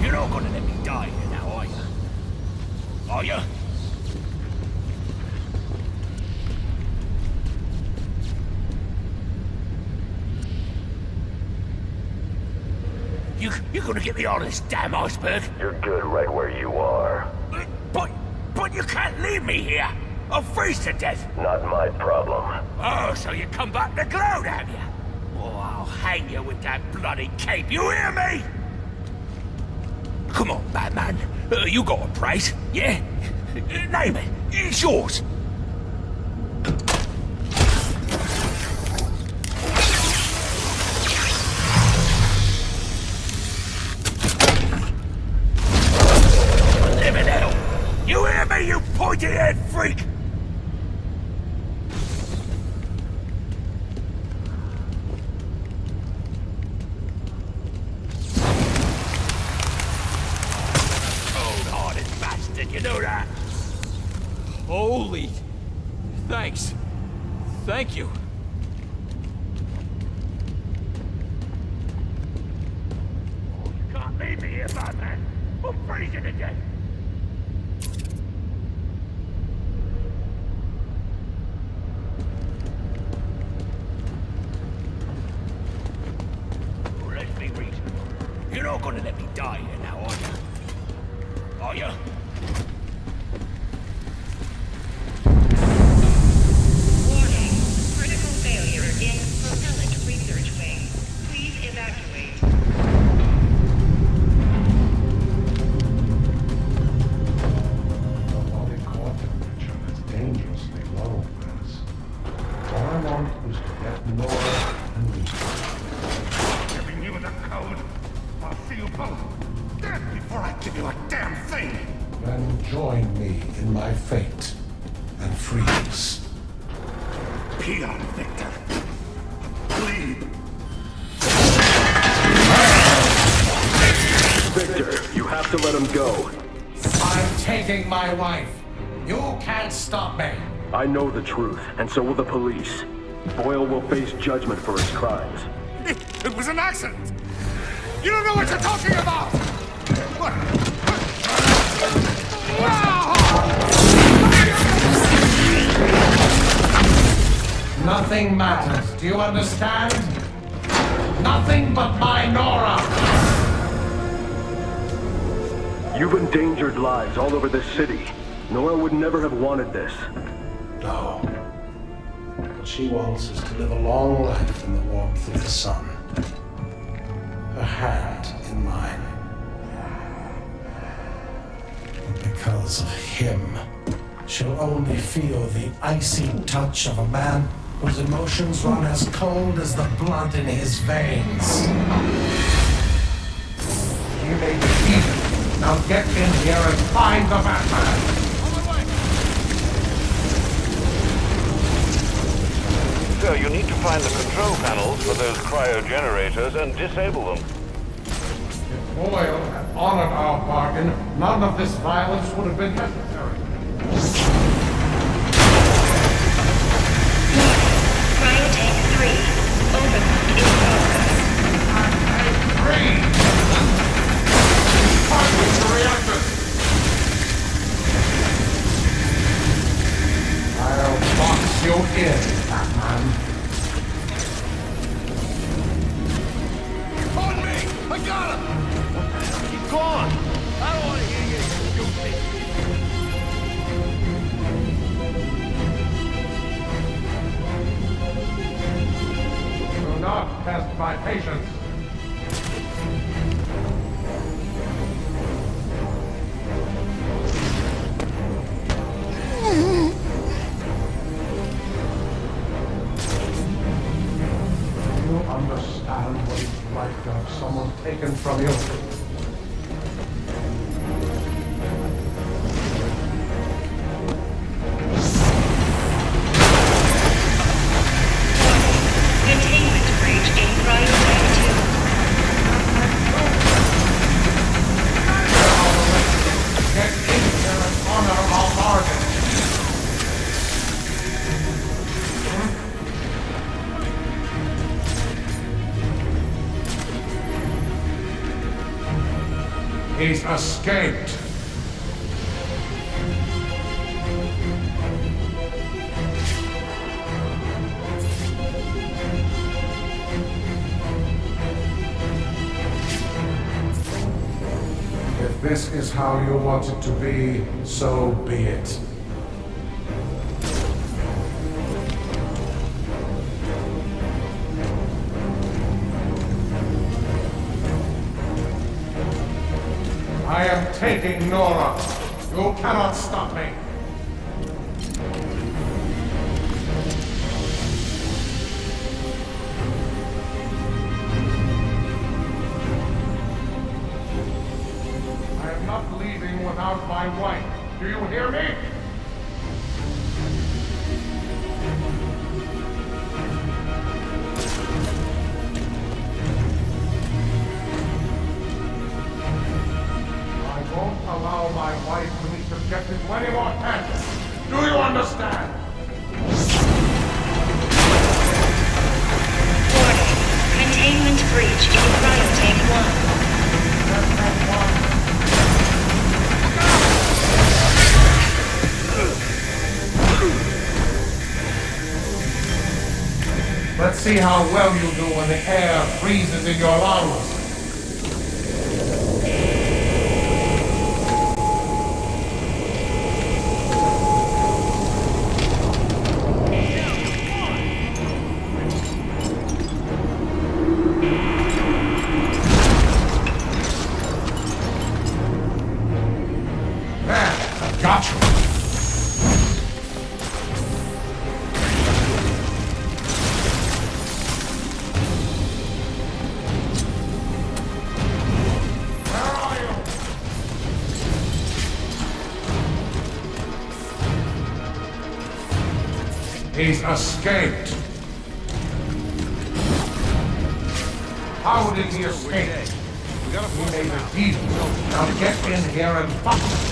You're not gonna let me die here now, are you? Are you? You're gonna get me out of this damn iceberg? You're good right where you are. But you can't leave me here! I'll freeze to death! Not my problem. Oh, so you come back to gloat, have you? Oh, I'll hang you with that bloody cape, you hear me? Come on, Batman. You got a price, yeah? Name it. It's yours. Living hell! You hear me, you pointy-head freak? Cold-hearted bastard, you know that? Holy... Thanks. Thank you. You can't leave me here, Batman. I'm freezing to death. Let's be reasonable. You're not gonna let me die here now, are you? Are you? Warning. Critical failure in Propellant Research Wing. Please evacuate. Robotic core temperature is dangerously low, Ferris. All I want is to get Nora and Lisa. Giving you the code. I'll see you both dead before I give you a damn thing. Then join me in my fate and freeze. Peon, Victor. Bleed. Victor, you have to let him go. I'm taking my wife. You can't stop me. I know the truth, and so will the police. Boyle will face judgment for his crimes. It was an accident. You don't know what you're talking about. What? Nothing matters. Do you understand? Nothing but my Nora. You've endangered lives all over this city. Nora would never have wanted this. No. What she wants is to live a long life in the warmth of the sun. Her hand in mine. But because of him, she'll only feel the icy touch of a man whose emotions run as cold as the blood in his veins. You may defeat him. Now get in here and find the Batman! Sir, you need to find the control panels for those cryogenerators and disable them. If Boyle had honored our bargain, none of this violence would have been necessary. Cryotank 3. Overload in progress. Fight with the reactors! I'll box you in, Batman. On me! I got him! He's gone! I don't want to hear you stupid! Do not test my patience. You understand what it's like to have someone taken from you. Containment breach in Cryotank 2. Get in here and honor our bargain. He's escaped. If this is how you want it to be, so be it. I am taking Nora. You cannot stop me. I am not leaving without my wife. Do you hear me? I won't allow my wife to be subjected to any more tension. Do you understand? Warning. Containment breach in Cryotank 1. Let's see how well you do when the air freezes in your lungs. Gotcha. Where are you? He's escaped. How did he escape? He made a deal. Now get in here and fuck him.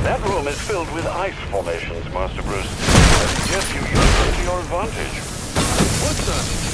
That room is filled with ice formations, Master Bruce. I suggest you use them to your advantage. What the?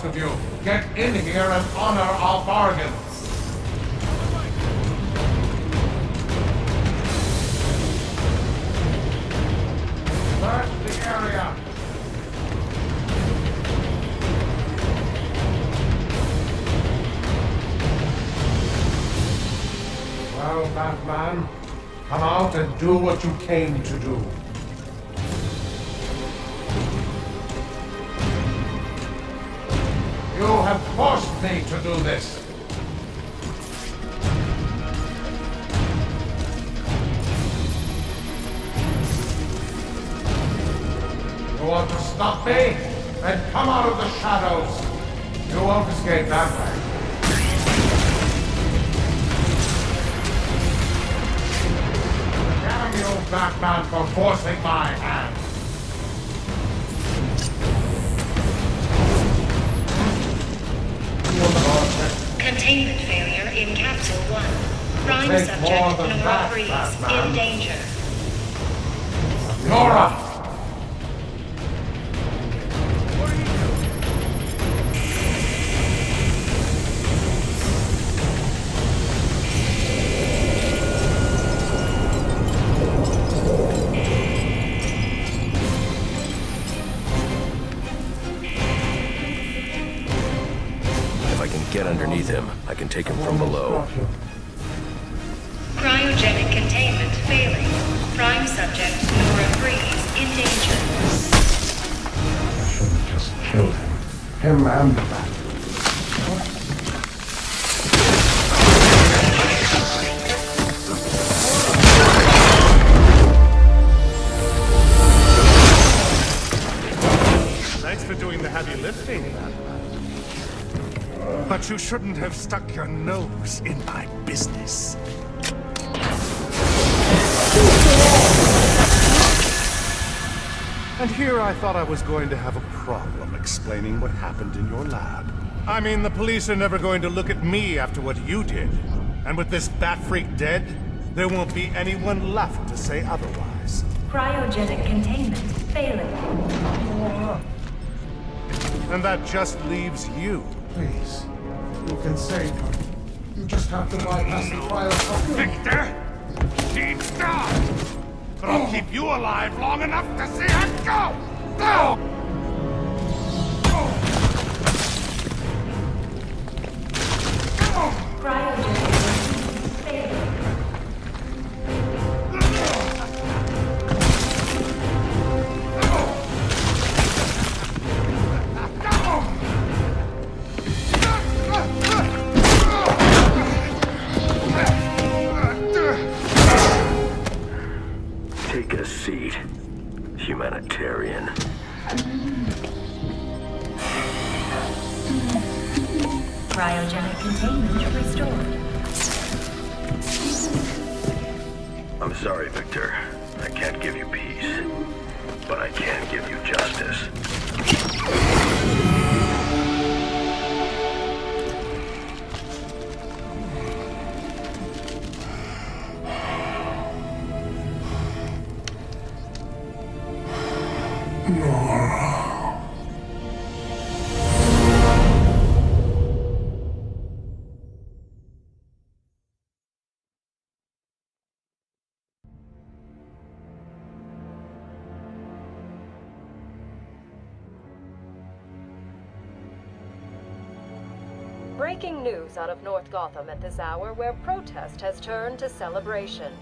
rest of you. Get in here and honor our bargains. Search the area. Well, Batman, come out and do what you came to do. You have forced me to do this. You want to stop me? Then come out of the shadows. You won't escape that way. Damn you, Batman, for forcing my hand. Containment failure in Capsule 1. Prime subject Nora Freeze in danger. Nora! Get underneath him. I can take him from below. Cryogenic containment failing. Prime subject Nora Freeze in danger. Should have just killed him. Him and the bat. Thanks for doing the heavy lifting, Batman. But you shouldn't have stuck your nose in my business. And here I thought I was going to have a problem explaining what happened in your lab. I mean, the police are never going to look at me after what you did. And with this bat freak dead, there won't be anyone left to say otherwise. Cryogenic containment failing. And that just leaves you. Please, you can save her. You just have to bypass the cryocoolant. Victor! She's gone! But I'll keep you alive long enough to see her go! No! Cryogenic failing. Take a seat, humanitarian. Cryogenic containment restored. I'm sorry, Victor. I can't give you peace, but I can give you justice. Breaking news out of North Gotham at this hour, where protest has turned to celebration.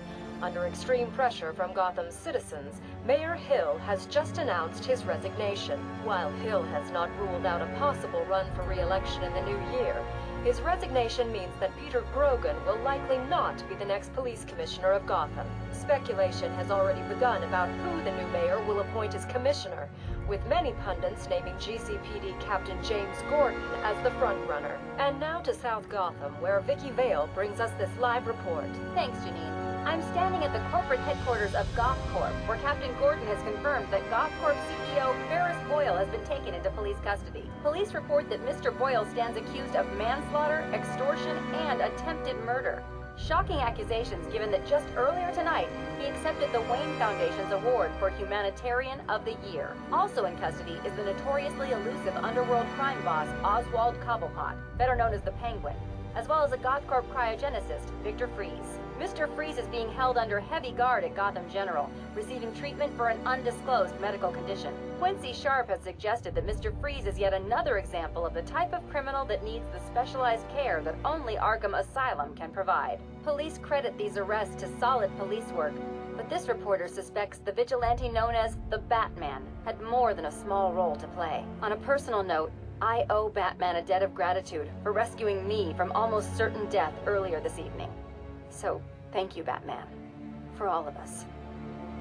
Under extreme pressure from Gotham's citizens, Mayor Hill has just announced his resignation. While Hill has not ruled out a possible run for re-election in the new year, his resignation means that Peter Grogan will likely not be the next police commissioner of Gotham. Speculation has already begun about who the new mayor will appoint as commissioner, with many pundits naming GCPD Captain James Gordon as the frontrunner. And now to South Gotham, where Vicky Vale brings us this live report. Thanks, Janine. I'm standing at the corporate headquarters of GothCorp, where Captain Gordon has confirmed that GothCorp CEO Ferris Boyle has been taken into police custody. Police report that Mr. Boyle stands accused of manslaughter, extortion, and attempted murder. Shocking accusations given that just earlier tonight, he accepted the Wayne Foundation's award for Humanitarian of the Year. Also in custody is the notoriously elusive underworld crime boss Oswald Cobblepot, better known as the Penguin, as well as a GothCorp cryogenicist, Victor Freeze. Mr. Freeze is being held under heavy guard at Gotham General, receiving treatment for an undisclosed medical condition. Quincy Sharp has suggested that Mr. Freeze is yet another example of the type of criminal that needs the specialized care that only Arkham Asylum can provide. Police credit these arrests to solid police work, but this reporter suspects the vigilante known as the Batman had more than a small role to play. On a personal note, I owe Batman a debt of gratitude for rescuing me from almost certain death earlier this evening. So, thank you, Batman. For all of us.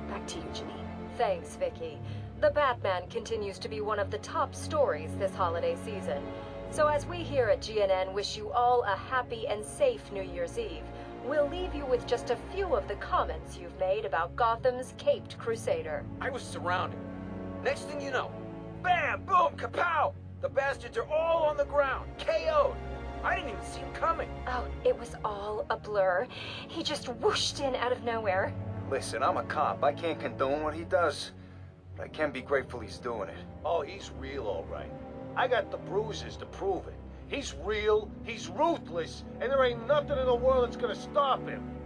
Back to you, Janine. Thanks, Vicky. The Batman continues to be one of the top stories this holiday season. So as we here at GNN wish you all a happy and safe New Year's Eve, we'll leave you with just a few of the comments you've made about Gotham's Caped Crusader. I was surrounded. Next thing you know, bam, boom, kapow! The bastards are all on the ground, KO'd. I didn't even see him coming. Oh, it was all a blur. He just whooshed in out of nowhere. Listen, I'm a cop. I can't condone what he does, but I can be grateful he's doing it. Oh, he's real, all right. I got the bruises to prove it. He's real, he's ruthless, and there ain't nothing in the world that's gonna stop him.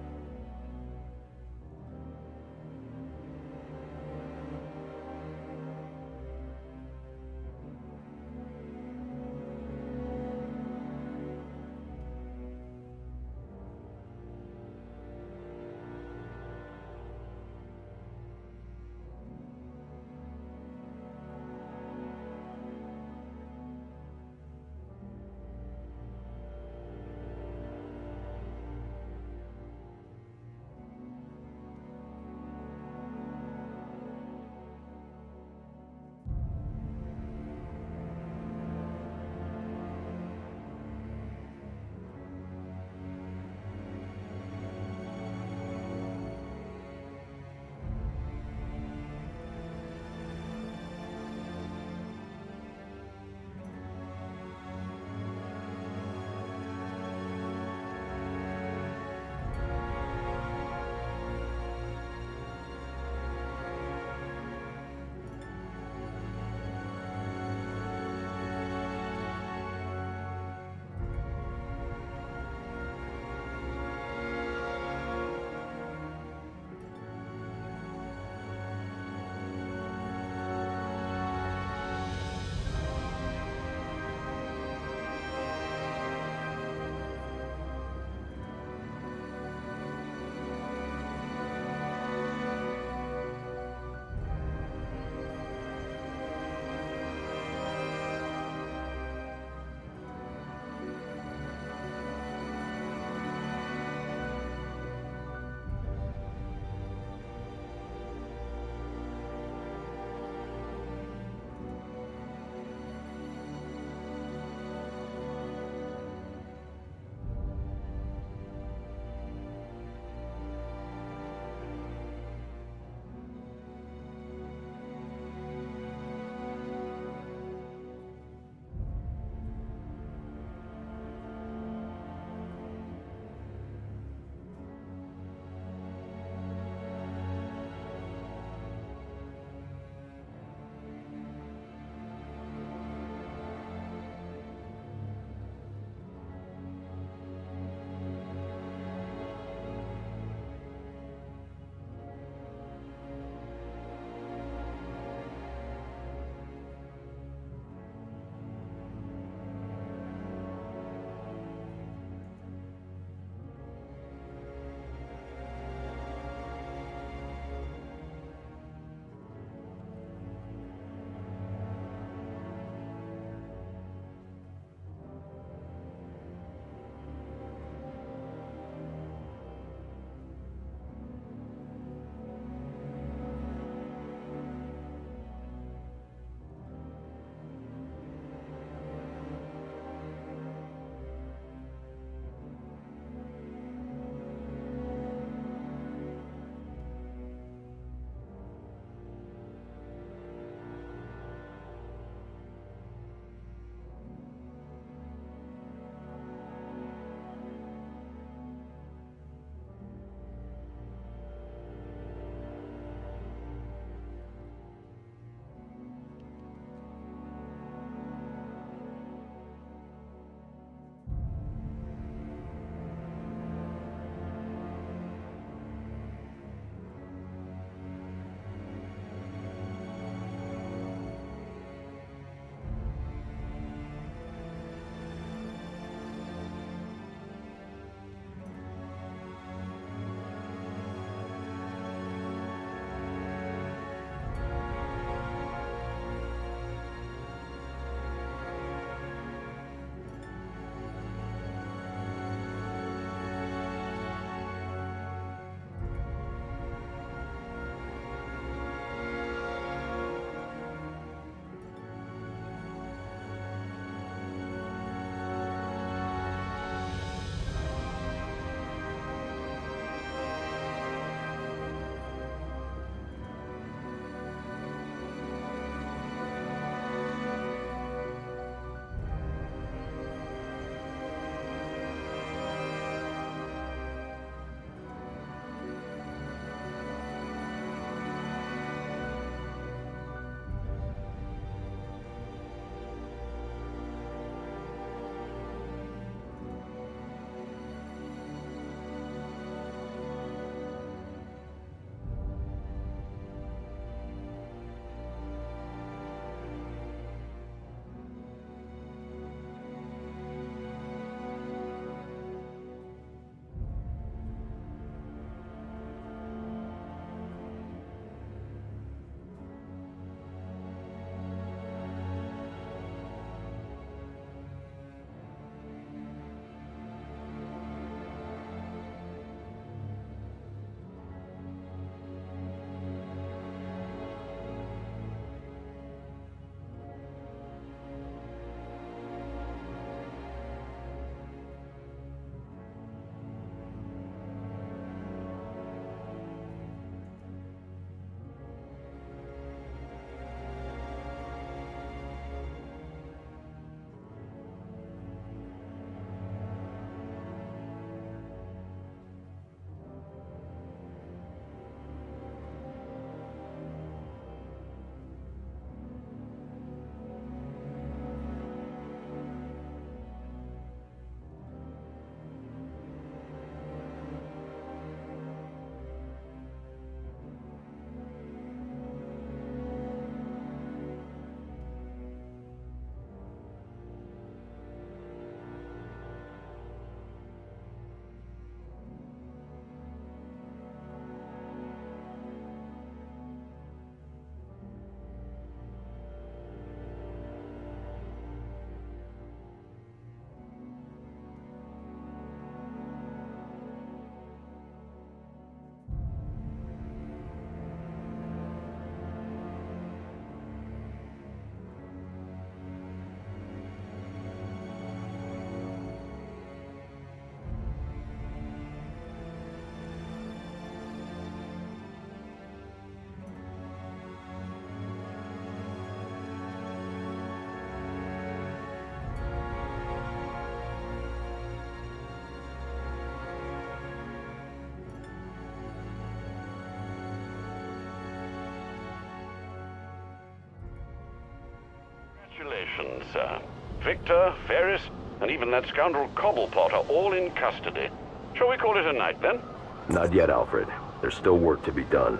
Congratulations, sir. Victor, Ferris, and even that scoundrel Cobblepot are all in custody. Shall we call it a night, then? Not yet, Alfred. There's still work to be done.